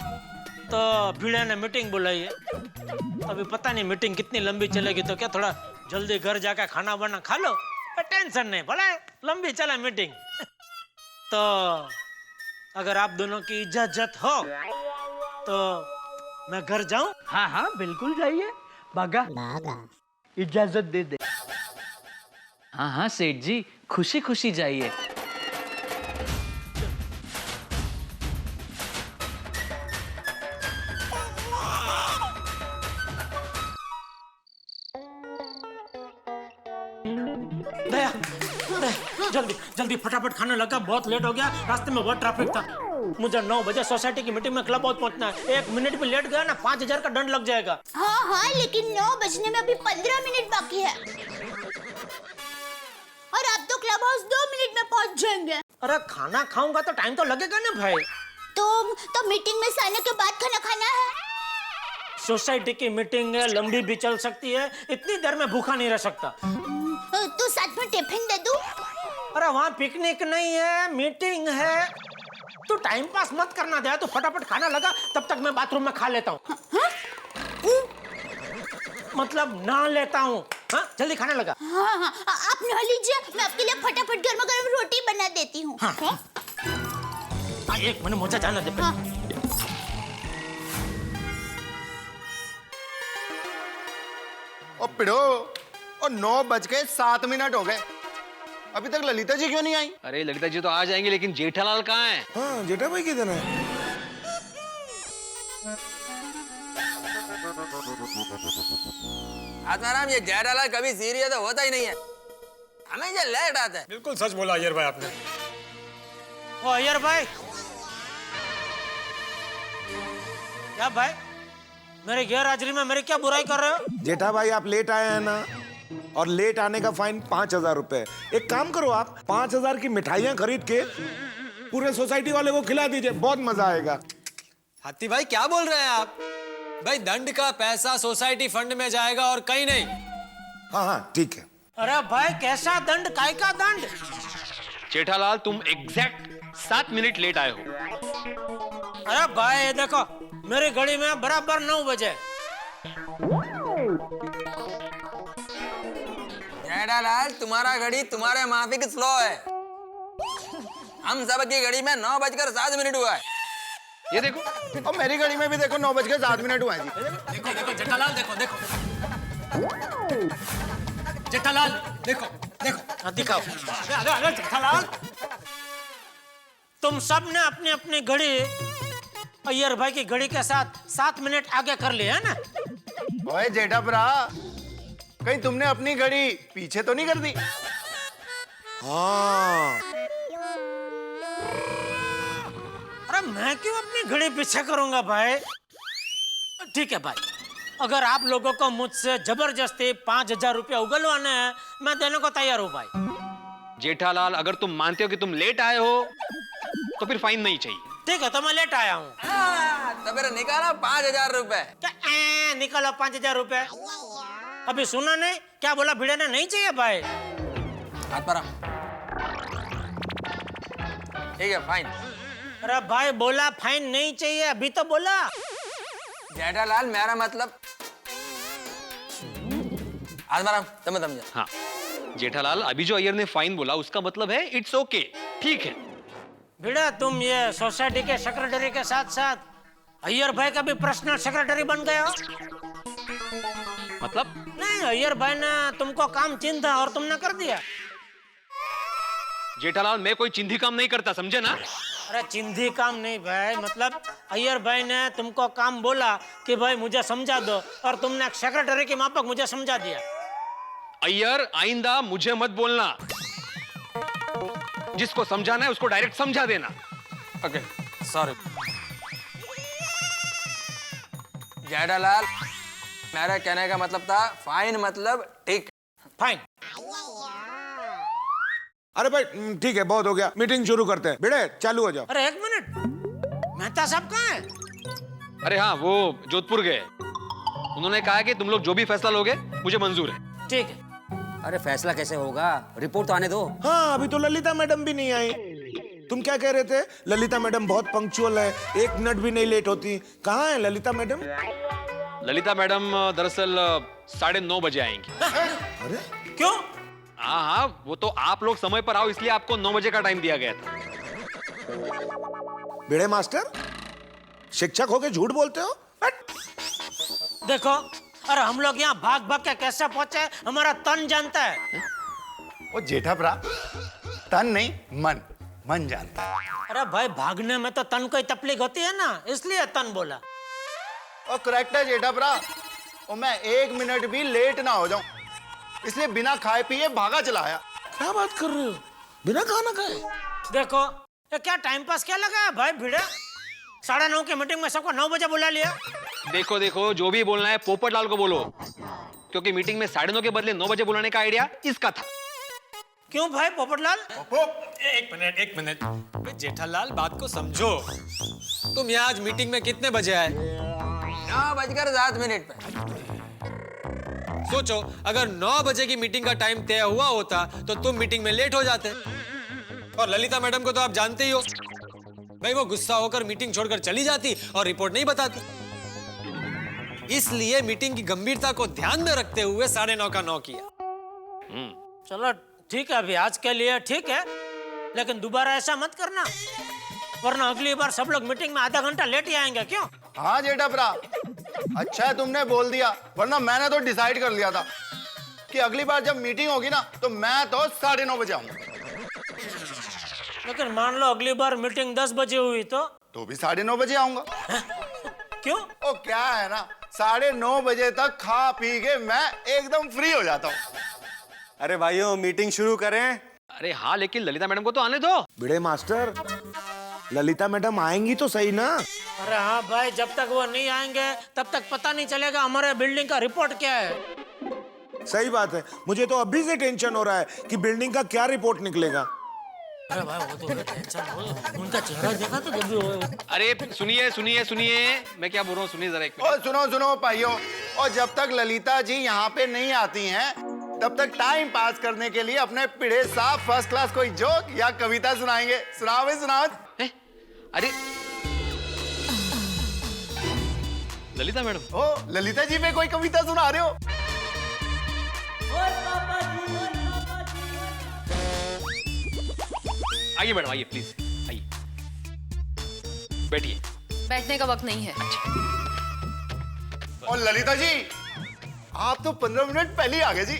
तो भिड़े ने मीटिंग बुलाई है। अभी पता नहीं मीटिंग कितनी लंबी चलेगी, तो क्या थोड़ा जल्दी घर जाकर खाना बना खा लो, टेंशन नहीं, भले लंबी चले मीटिंग। तो अगर आप दोनों की इजाजत हो तो मैं घर जाऊं? हाँ हाँ बिल्कुल जाइए। बाघा इजाजत दे दे। हाँ हाँ सेठ जी, खुशी खुशी जाइए। दया, दया, जल्दी जल्दी फटाफट खाना लगा, बहुत लेट हो गया, रास्ते में बहुत ट्रैफिक था। मुझे 9 बजे सोसाइटी की मीटिंग में क्लब हाउस पहुंचना है। 1 मिनट भी लेट गया ना 5000 का दंड लग जाएगा। हाँ हाँ, लेकिन 9 बजने में अभी 15 मिनट बाकी है और आप तो क्लब हाउस 2 मिनट में पहुंच जाएंगे। अरे खाना खाऊंगा तो टाइम तो लगेगा ना भाई। तो मीटिंग में से आने के बाद खाना खाना है। सोसाइटी की मीटिंग है, लंबी भी चल सकती है, इतनी देर में भूखा नहीं रह सकता। तो साथ में टिफिन दे दूं? अरे वहाँ पिकनिक नहीं है, मीटिंग है। तू टाइम पास मत करना दे, तो फटाफट खाना लगा, तब तक मैं बाथरूम में खा लेता हूँ। मतलब नहा लेता हूँ। हाँ जल्दी खाना लगा। हाँ हाँ, आप नहा लीजिए, मैं आपके लिए फटाफट गर्मा गर्म रोटी बना देती हूँ। हाँ। एक मिनट मुझे जाना दे। हाँ। ओ पिड़ो, और 9:07 हो गए, अभी तक ललिता जी क्यों नहीं आई? अरे ललिता जी तो आ जाएंगे, लेकिन जेठालाल कहाँ है? हाँ जेठा भाई किधर है? आत्माराम, ये जेठालाल कभी सीरियस तो होता ही नहीं है, हमेशा लेट आता है। बिल्कुल सच बोला अय्यर भाई आपने। ओ अय्यर भाई, क्या भाई मेरे गैर हाजिरी में मेरी क्या बुराई कर रहे हो? जेठा भाई आप लेट आए हैं ना, और लेट आने का फाइन 5000 रुपए। एक काम करो, आप 5000 की मिठाइयाँ खरीद के पूरे सोसाइटी वाले को खिला दीजिए, बहुत मजा आएगा। हाथी भाई क्या बोल रहे हैं आप? भाई दंड का पैसा सोसाइटी फंड में जाएगा और कहीं नहीं। हाँ हाँ ठीक है। अरे भाई कैसा दंड, काय का दंड? जेठालाल तुम एग्जैक्ट 7 मिनट लेट आए हो। अरे भाई ये देखो, मेरी घड़ी में बराबर 9 बजे। जेठालाल तुम्हारा घड़ी तुम्हारे माफिक स्लो है, हम सब की घड़ी में 9:07 हुआ है। ये देखो, और मेरी घड़ी में भी देखो 9:07 हुआ है जी। देखो देखो जेठालाल, देखो देखो जेठालाल, देखो देखो दिखाओ। अरे जेठालाल, तुम सब ने अपनी अपनी घड़ी अय्यर भाई की घड़ी के साथ 7 मिनट आगे कर लिया है ना? ओए जेठा भरा, कहीं तुमने अपनी घड़ी पीछे तो नहीं कर दी? हाँ अरे मैं क्यों अपनी घड़ी पीछे करूंगा भाई? ठीक है भाई, अगर आप लोगों को मुझसे जबरदस्ती 5000 रुपया उगलवाने हैं, मैं देने को तैयार हूँ भाई। जेठालाल अगर तुम मानते हो कि तुम लेट आए हो तो फिर फाइन नहीं चाहिए। ठीक है तो मैं लेट आया हूँ। तो मेरा निकाला 5,000 रुपए। निकालो 5,000 रुपए। अभी सुना नहीं क्या बोला भिड़े ने? नहीं चाहिए भाई। हाथ पर ठीक है फाइन। अरे भाई बोला फाइन नहीं चाहिए, अभी तो बोला। जेठालाल मेरा मतलब आत्माराम तुम समझे। हाँ जेठालाल, अभी जो अय्यर ने फाइन बोला उसका मतलब है इट्स ओके, ठीक है। भिड़ा तुम ये सोसाइटी के सेक्रेटरी के साथ साथ अय्यर भाई का भी पर्सनल सेक्रेटरी बन गए हो। मतलब? नहीं, अय्यर भाई ने तुमको काम चिन्ह था और तुमने कर दिया। जेठालाल मैं कोई चिंधी काम नहीं करता, समझे ना? अरे चिंधी काम नहीं भाई, मतलब अय्यर भाई ने तुमको काम बोला कि भाई मुझे समझा दो और तुमने एक सेक्रेटरी के माफक मुझे समझा दिया। अय्यर आइंदा मुझे मत बोलना, जिसको समझाना है उसको डायरेक्ट समझा देना। Okay sorry. जेठालाल मेरा कहने का मतलब था फाइन मतलब ठीक। फाइन। अरे भाई ठीक है, बहुत हो गया, मीटिंग शुरू करते हैं। भिड़े चालू हो जाओ। अरे एक मिनट, मेहता साहब कहाँ है? अरे हाँ वो जोधपुर गए, उन्होंने कहा कि तुम लोग जो भी फैसला लोगे मुझे मंजूर है। ठीक है। अरे फैसला कैसे होगा, रिपोर्ट तो आने दो। हाँ अभी तो ललिता मैडम भी नहीं आई। तुम क्या कह रहे थे? ललिता मैडम बहुत पंक्चुअल है, 1 मिनट भी नहीं लेट होती। कहाँ है ललिता मैडम? ललिता मैडम दरअसल 9:30 बजे आएंगी। अरे क्यों? हाँ हाँ, वो तो आप लोग समय पर आओ इसलिए आपको 9 बजे का टाइम दिया गया था। भिड़े मास्टर, शिक्षक होके झूठ बोलते हो? देखो, अरे हम लोग यहाँ भाग भाग के कैसे पहुंचे हमारा तन जानता है। वो जेठा भरा, तन नहीं मन जानता है। अरे भाई भागने में तो तन को ही तकलीफ होती है ना, इसलिए तन बोला। और करेक्ट है जेठा भरा, और मैं 1 मिनट भी लेट ना हो जाऊं इसलिए बिना खाए पिए भागा चला आया। क्या बात कर रहे हो? बिना खाना खाए? देखो ये क्या टाइम पास क्या लगा है भाई भिड़े? 9:30 की मीटिंग में सबको 9 बजे बुला लिया। देखो देखो, जो भी बोलना है पोपटलाल को बोलो, क्योंकि मीटिंग में 9:30 के बदले 9 बजे बुलाने का आइडिया इसका था। क्यों भाई पोपटलाल? एक मिनट जेठालाल, बात को समझो। तुम यहाँ आज मीटिंग में कितने बजे आए? 9:07 पे। सोचो अगर 9 बजे की मीटिंग का टाइम तय हुआ होता तो तुम मीटिंग में लेट हो जाते। और ललिता मैडम को तो आप जानते ही हो भाई, वो गुस्सा होकर मीटिंग छोड़कर चली जाती और रिपोर्ट नहीं बताती। इसलिए मीटिंग की गंभीरता को ध्यान में रखते हुए 9:30 का 9 किया। चलो ठीक है, अभी आज के लिए ठीक है, लेकिन दोबारा ऐसा मत करना, वरना अगली बार सब लोग मीटिंग में आधा घंटा लेट ही आएंगे। क्यों? हाँ जेठा भरा, अच्छा है तुमने बोल दिया, वरना मैंने तो डिसाइड कर लिया था कि अगली बार जब मीटिंग होगी ना तो मैं तो 9:30 बजे आऊंगा। लेकिन मान लो अगली बार मीटिंग 10 बजे हुई तो भी 9:30 बजे आऊंगा। क्यों? ओ क्या है ना, 9:30 बजे तक खा पी के मैं एकदम फ्री हो जाता हूँ। अरे भाइयों मीटिंग शुरू करें। अरे हाँ, लेकिन ललिता मैडम को तो आने दो। भिड़े मास्टर, ललिता मैडम आएंगी तो सही ना? अरे हाँ भाई, जब तक वो नहीं आएंगे तब तक पता नहीं चलेगा हमारे बिल्डिंग का रिपोर्ट क्या है। सही बात है, मुझे तो अभी से टेंशन हो रहा है कि बिल्डिंग का क्या रिपोर्ट निकलेगा। अरे भाई वो तो टेंशन हो, उनका चेहरा देखा तो जब भी हो। अरे सुनिए सुनिए सुनिए, मैं क्या बोल रहा हूँ, सुनिए जरा एक मिनट। और सुनो भाइयों, और जब तक ललिता जी यहाँ पे नहीं आती हैं तब तक टाइम पास करने के लिए अपने पिड़े साहब फर्स्ट क्लास कोई जोक या कविता सुनाएंगे। सुनाओ भाई सुनाओ। अरे ललिता मैडम, ओ ललिता जी पे कोई कविता सुना रहे हो? आइए मैडम, आइए प्लीज, आइए बैठिए। बैठने का वक्त नहीं है। और ललिता जी, आप तो 15 मिनट पहले ही आ गए जी।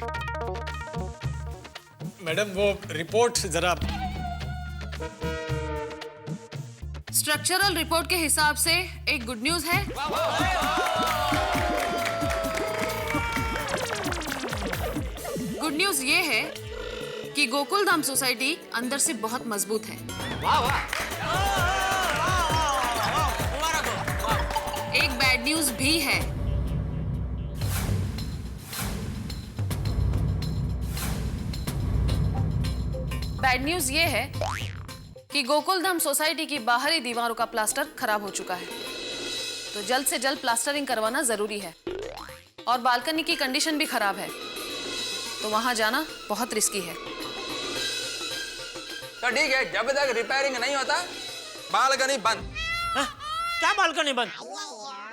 मैडम वो रिपोर्ट जरा। स्ट्रक्चरल रिपोर्ट के हिसाब से एक गुड न्यूज है। गुड न्यूज ये है कि गोकुल धाम सोसाइटी अंदर से बहुत मजबूत है। एक बैड न्यूज भी है। बैड न्यूज ये है कि गोकुलधाम सोसाइटी की बाहरी दीवारों का प्लास्टर खराब हो चुका है, तो जल्द से जल्द प्लास्टरिंग करवाना जरूरी है। और बालकनी की कंडीशन भी खराब है, तो वहां जाना बहुत रिस्की है। तो ठीक है, जब तक रिपेयरिंग नहीं होता बालकनी बंद। क्या बालकनी बंद?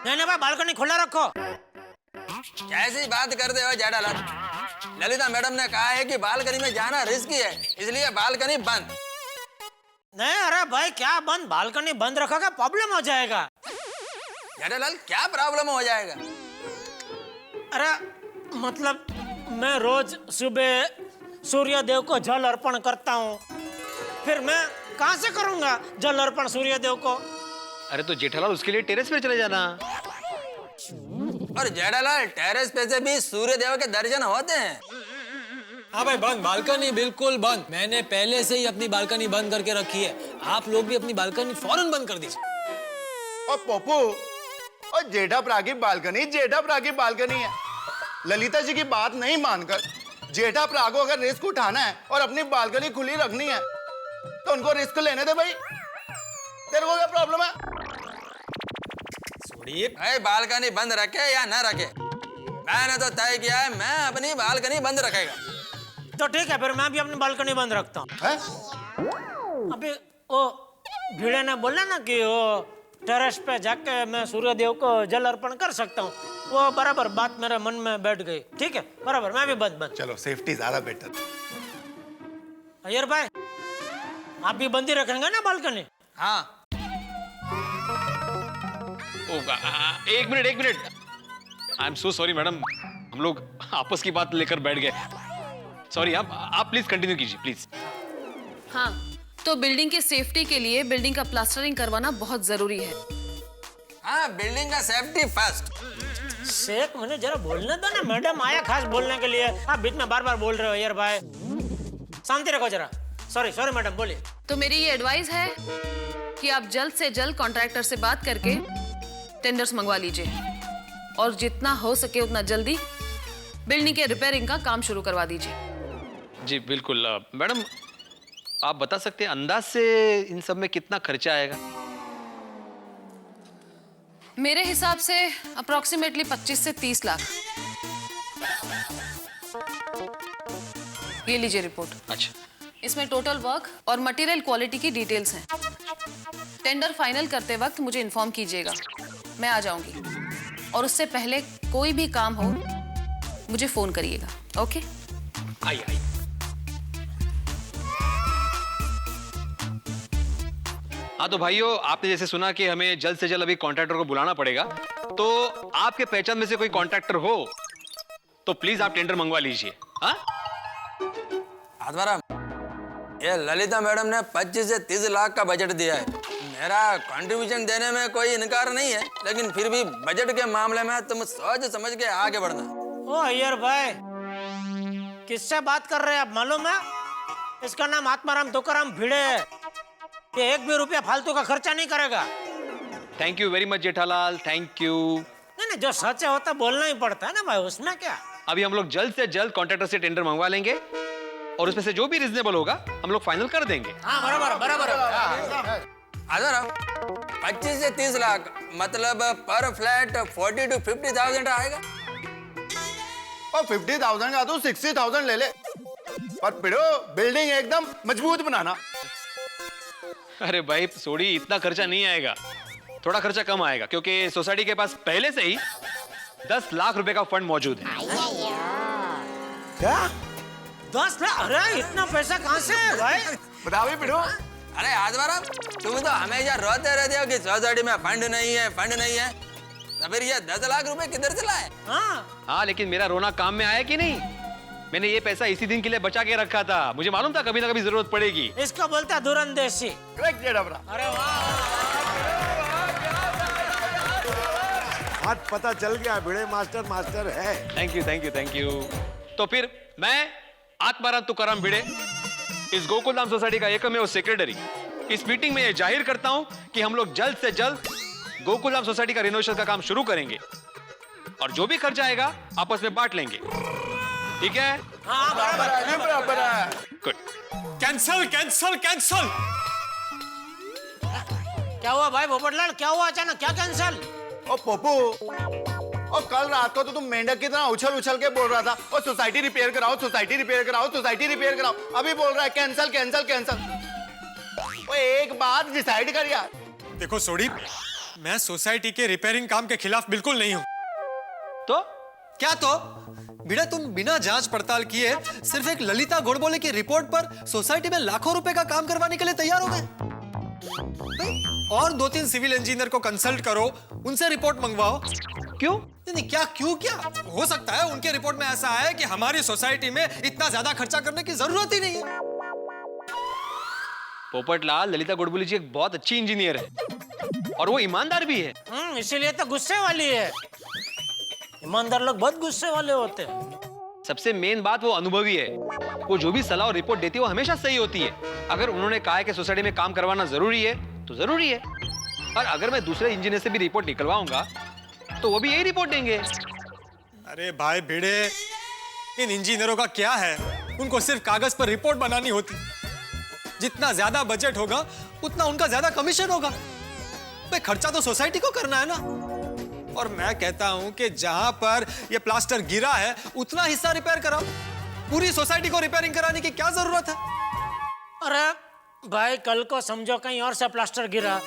नहीं भाई, बालकनी खुला रखो। कैसी बात करते हो जेठालाल? ललिता मैडम ने कहा है कि बालकनी में जाना रिस्की है, इसलिए बालकनी बंद। नहीं, अरे भाई क्या बंद? बालकनी बंद रखोगे प्रॉब्लम हो जाएगा। जेठालाल क्या प्रॉब्लम हो जाएगा? अरे मतलब मैं रोज सुबह सूर्य देव को जल अर्पण करता हूँ, फिर मैं कहाँ से करूँगा जल अर्पण सूर्य देव को? अरे तो जेठालाल उसके लिए टेरेस पे चले जाना। और जेठालाल टेरेस पे से भी सूर्य देव के दर्शन होते हैं। हाँ भाई बंद, बालकनी बिल्कुल बंद। मैंने पहले से ही अपनी बालकनी बंद करके रखी है। आप लोग भी अपनी बालकनी फौरन बंद कर दीजिए। और पप्पू, और जेठाप्रा की बालकनी जेठाप्रा की बालकनी है। ललिता जी की बात नहीं मानकर जेठाप्रा को अगर रिस्क उठाना है और अपनी बालकनी खुली रखनी है तो उनको रिस्क लेने दे भाई। तेरे को क्या प्रॉब्लम है? भाई बालकनी बंद रखे या ना रखे, मैंने तो तय किया है मैं अपनी बालकनी बंद रखेगा। तो ठीक है, फिर मैं भी अपनी बालकनी बंद रखता हूँ। अभी वो भिड़े ने बोला ना कि वो टेरेस पे जाके मैं सूर्य देव को जल अर्पण कर सकता हूँ, वो बराबर बात मेरे मन में बैठ गई। ठीक है, बराबर, मैं भी बंद। चलो, सेफ्टी ज्यादा बेटर। अय्यर भाई, आप भी बंद ही रखेंगे ना बालकनी? हाँ। एक minute. I am so sorry madam, हम लोग आपस की बात लेकर बैठ गए। सॉरी, आप प्लीज कंटिन्यू कीजिए प्लीज। हाँ, तो बिल्डिंग की सेफ्टी के लिए बिल्डिंग का प्लास्टरिंग करवाना बहुत जरूरी है। हाँ, बिल्डिंग का सेफ्टी फर्स्ट। शेख, मुझे जरा बोलने दो ना, मैडम आया खास बोलने के लिए। आप बीच में बार बोल रहे हो यार भाई, शांति रखो जरा। सॉरी मैडम, बोलिए। तो मेरी ये एडवाइस है कि आप जल्द से जल्द कॉन्ट्रैक्टर से बात करके टेंडर्स मंगवा लीजिए और जितना हो सके उतना जल्दी बिल्डिंग के रिपेयरिंग का काम शुरू करवा दीजिए। जी बिल्कुल। मैडम, आप बता सकते हैं अंदाज से इन सब में कितना खर्चा आएगा? मेरे हिसाब से अप्रोक्सीमेटली 25 से 30 लाख। ये लीजिए रिपोर्ट। अच्छा, इसमें टोटल वर्क और मटेरियल क्वालिटी की डिटेल्स हैं। टेंडर फाइनल करते वक्त मुझे इन्फॉर्म कीजिएगा, मैं आ जाऊंगी। और उससे पहले कोई भी काम हो मुझे फोन करिएगा। ओके? आइए। हाँ तो भाइयों, आपने जैसे सुना कि हमें जल्द से जल्द अभी कॉन्ट्रैक्टर को बुलाना पड़ेगा, तो आपके पहचान में से कोई कॉन्ट्रैक्टर हो तो प्लीज आप टेंडर मंगवा लीजिए। हाँ, ये ललिता मैडम ने 25 से 30 लाख का बजट दिया है। मेरा कंट्रीब्यूशन देने में कोई इनकार नहीं है, लेकिन फिर भी बजट के मामले में तुम सोच समझ के आगे बढ़ना। ओ अय्यर भाई, किससे बात कर रहे हैं आप मालूम है? इसका नाम आत्माराम तुकाराम भिड़े है। ये एक भी रुपया फालतू का खर्चा नहीं करेगा। Thank you very much Jethalal, thank you. नहीं, जो सच है होता बोलना ही पड़ता है ना भाई, उसमें क्या। अभी हम लोग जल्द से जल्द कॉन्ट्रैक्टर से टेंडर मंगवा लेंगे और उसमें से जो भी रिजनेबल होगा हम लोग फाइनल कर देंगे। हाँ, बराबर। 25 से 30 लाख मतलब पर फ्लैट 40 to 50,000 आएगा। और 50,000 का तो 60,000 ले ले, पर पिड़ो बिल्डिंग एकदम मजबूत बनाना। अरे भाई सोडी, इतना खर्चा नहीं आएगा, थोड़ा खर्चा कम आएगा, क्योंकि सोसाइटी के पास पहले से ही 10 लाख रुपए का फंड मौजूद है। क्या? 10 लाख? अरे इतना पैसा कहाँ से है भाई? बताओ पिड़ो। अरे आजवारा, तुम तो हमेशा रोते रहते हो कि सोसाइटी में फंड नहीं है, तो फिर ये 10 लाख रुपए किधर से लाए? हाँ, लेकिन मेरा रोना काम में आया कि नहीं? मैंने ये पैसा इसी दिन के लिए बचा के रखा था, मुझे मालूम था कभी ना कभी जरूरत पड़ेगी। इसको बोलता दूरंदेशी। अरे आज पता चल गया भिड़े मास्टर है। Thank you. तो फिर मैं आत्माराम तुकाराम भिड़े, इस गोकुलधाम सोसाइटी का एकमेव सेक्रेटरी, इस मीटिंग में यह जाहिर करता हूं कि हम लोग जल्द से जल्द गोकुलधाम सोसाइटी का रिनोवेशन का काम शुरू करेंगे और जो भी खर्चा आएगा आपस में बांट लेंगे। ठीक है? हाँ, बराबर है। गुड। कैंसल। क्या हुआ भाई पोपटलाल, क्या हुआ अचानक, क्या कैंसल? ओ पोपू, और कल रात को तो तुम मेंढक की तरह उछल उछल के बोल रहा था, और सोसाइटी रिपेयर कराओ, सोसाइटी रिपेयर कराओ, सोसाइटी रिपेयर कराओ। अभी बोल रहा है कैंसल कैंसल कैंसल। ओ एक बात डिसाइड कर यार। देखो सोडी, मैं सोसाइटी के रिपेयरिंग काम के खिलाफ बिल्कुल नहीं हूं। तो क्या तो भिड़े, तुम बिना जांच पड़ताल किए सिर्फ एक ललिता गोडबोले की रिपोर्ट पर सोसाइटी में लाखों रुपए का काम करवाने के लिए तैयार हो गए? और 2-3 सिविल इंजीनियर को कंसल्ट करो, उनसे रिपोर्ट मंगवाओ। क्यों? नहीं, क्या क्यों क्या? हो सकता है उनके रिपोर्ट में ऐसा है कि हमारी सोसाइटी में इतना ज्यादा खर्चा करने की जरूरत ही नहीं है। पोपटलाल, ललिता गोडबोले जी एक बहुत अच्छी इंजीनियर है और वो ईमानदार भी है। इसीलिए तो गुस्से वाली है। ईमानदार लोग बहुत गुस्से वाले होते हैं। सबसे मेन बात वो अनुभवी है। वो जो भी सलाह और रिपोर्ट देती है वो हमेशा सही होती है। अगर उन्होंने कहा है कि सोसाइटी में काम करवाना जरूरी है तो जरूरी है, और अगर मैं दूसरे इंजीनियर से भी रिपोर्ट निकलवाऊंगा तो वो भी यही रिपोर्ट देंगे। अरे भाई भिड़े, इन इंजीनियरों का क्या है, उनको सिर्फ कागज पर रिपोर्ट बनानी होती। जितना ज्यादा बजट होगा उतना उनका ज्यादा कमीशन होगा। भाई खर्चा तो सोसाइटी को करना है ना। और मैं कहता हूं कि जहां पर ये प्लास्टर गिरा है उतना हिस्सा रिपेयर कराओ। पूरी सोसाइटी को रिपेयरिंग कराने की क्या जरूरत है? अरे भाई, कल को समझो कहीं और से प्लास्टर गिरा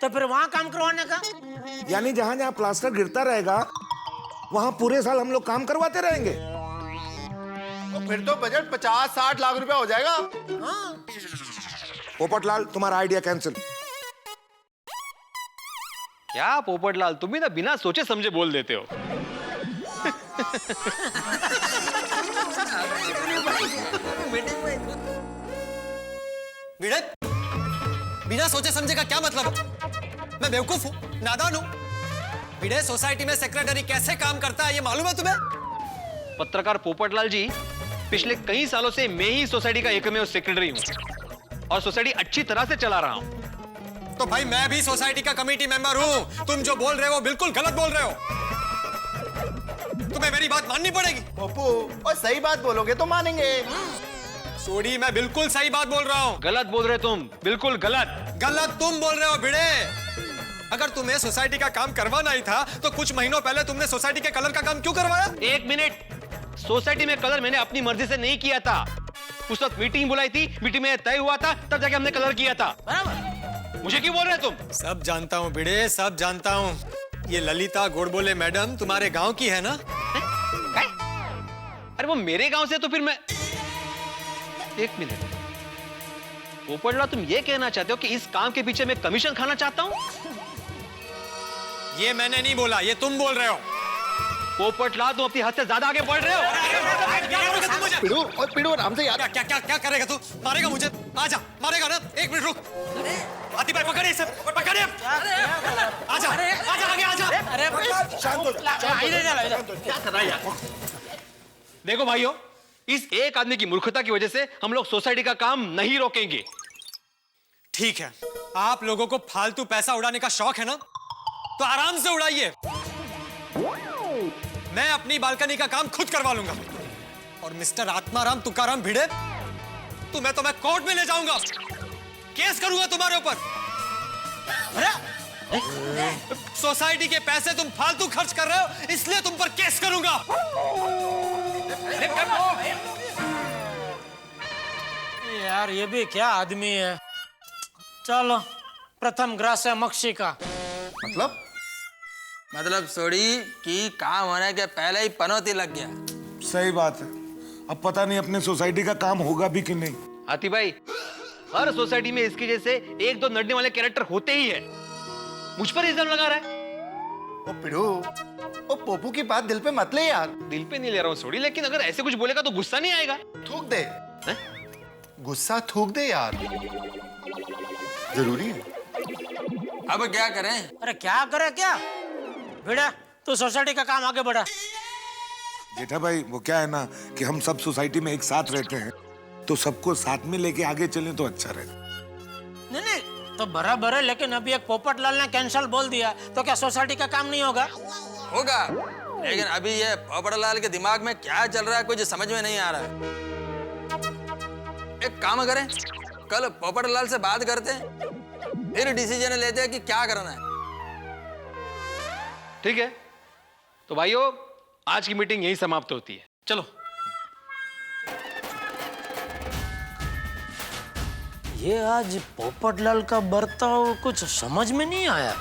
तो फिर वहां काम करवाने का? यानी जहां जहां प्लास्टर गिरता रहेगा वहां पूरे साल हम लोग काम करवाते रहेंगे। तो फिर तो बजट 50-60 लाख रुपया हो जाएगा। पोपटलाल, तुम्हारा आइडिया कैंसिल। क्या पोपटलाल, तुम भी ना बिना सोचे समझे बोल देते हो। भिड़े, बिना सोचे समझे का क्या मतलब? मैं बेवकूफ हूं, नादान हूं? भिड़े, सोसाइटी में सेक्रेटरी कैसे काम करता है ये मालूम है तुम्हें? पत्रकार पोपटलाल जी, पिछले कई सालों से मैं ही सोसाइटी का एकमेव सेक्रेटरी हूं और सोसाइटी अच्छी तरह से चला रहा हूं। तो भाई मैं भी सोसाइटी का कमेटी मेंबर हूं। तुम जो बोल रहे हो बिल्कुल गलत बोल रहे हो। तुम्हें मेरी बात माननी पड़ेगी। पप्पू, और सही बात बोलोगे तो मानेंगे। सोडी, मैं बिल्कुल सही बात बोल रहा हूं। गलत बोल रहे तुम, बिल्कुल गलत। गलत तुम बोल रहे हो भिड़े। अगर तुम्हें सोसाइटी का काम करवाना ही था तो कुछ महीनों पहले तुमने सोसाइटी के कलर का काम क्यों करवाया? एक मिनट, सोसाइटी में कलर मैंने अपनी मर्जी से नहीं किया था। उस वक्त मीटिंग बुलाई थी, मीटिंग में तय हुआ था, तब जाके हमने कलर किया था। बराबर। मुझे क्यों बोल रहे तुम? सब जानता हूँ भिड़े, सब जानता हूँ। ये ललिता गोडबोले मैडम तुम्हारे गांव की है ना? अरे वो मेरे गांव से तो फिर मैं... एक मिनट, पोपटलाल, तुम ये कहना चाहते हो कि इस काम के पीछे मैं कमीशन खाना चाहता हूँ? ये मैंने नहीं बोला, ये तुम बोल रहे हो। पोपटलाल, तुम अपनी हद से ज्यादा आगे बढ़ रहे हो। पिड़ू, और पिड़ू आराम से यार। क्या क्या क्या करेगा तू? मारेगा मुझे? आजा, मारेगा ना? एक मिनट रुक। आती भाई पकड़िए इसे, पकड़िए। आजा, आजा आगे आजा। अरे शांत हो जा। क्या कर रहा है यार? देखो भाइयों, इस एक आदमी की मूर्खता की वजह से हम लोग सोसाइटी का काम नहीं रोकेंगे। ठीक है, आप लोगों को फालतू पैसा उड़ाने का शौक है ना, तो आराम से उड़ाइए। मैं अपनी बालकनी का काम खुद करवा लूंगा। और मिस्टर आत्माराम तुकाराम भिड़े, तुम्हें तो मैं कोर्ट में ले जाऊंगा, केस करूंगा तुम्हारे ऊपर। सोसाइटी के पैसे तुम फालतू खर्च कर रहे हो, इसलिए तुम पर केस करूंगा। यार, ये भी क्या आदमी है। चलो, प्रथम ग्रास है मक्षी का। मतलब सोडी की काम होने के पहले ही पनौती लग गया। सही बात है। अब पता नहीं अपने सोसाइटी का काम होगा भी कि नहीं। हाथी भाई, हर सोसाइटी में इसके जैसे एक दो नड़ने वाले कैरेक्टर होते ही है। मुझ पर इल्जाम लगा रहा है। ओ पिड़ू, ओ पोपू की बात दिल पे मत ले यार। दिल पे नहीं ले रहा हूँ सोडी, लेकिन अगर ऐसे कुछ बोलेगा तो गुस्सा नहीं आएगा? थूक दे। गुस्सा थूक दे यार, जरूरी है। अब क्या करें? अरे क्या करे क्या? भिड़ा, तू सोसाइटी का काम आगे बढ़ा। जेठा भाई, वो क्या है ना कि हम सब सोसाइटी में एक साथ रहते हैं, तो सबको साथ में लेके आगे चलें तो अच्छा रहेगा। नहीं नहीं, तो बराबर है, लेकिन अभी एक पोपटलाल ने कैंसल बोल दिया तो क्या सोसाइटी का काम नहीं होगा? होगा, लेकिन अभी ये पोपटलाल के दिमाग में क्या चल रहा है कुछ समझ में नहीं आ रहा है। एक काम करें, कल पोपटलाल से बात करते हैं, फिर डिसीजन लेते हैं कि क्या करना है। ठीक है, तो भाइयों आज की मीटिंग यहीं समाप्त होती है। चलो। ये आज पोपटलाल का बर्ताव कुछ समझ में नहीं आया।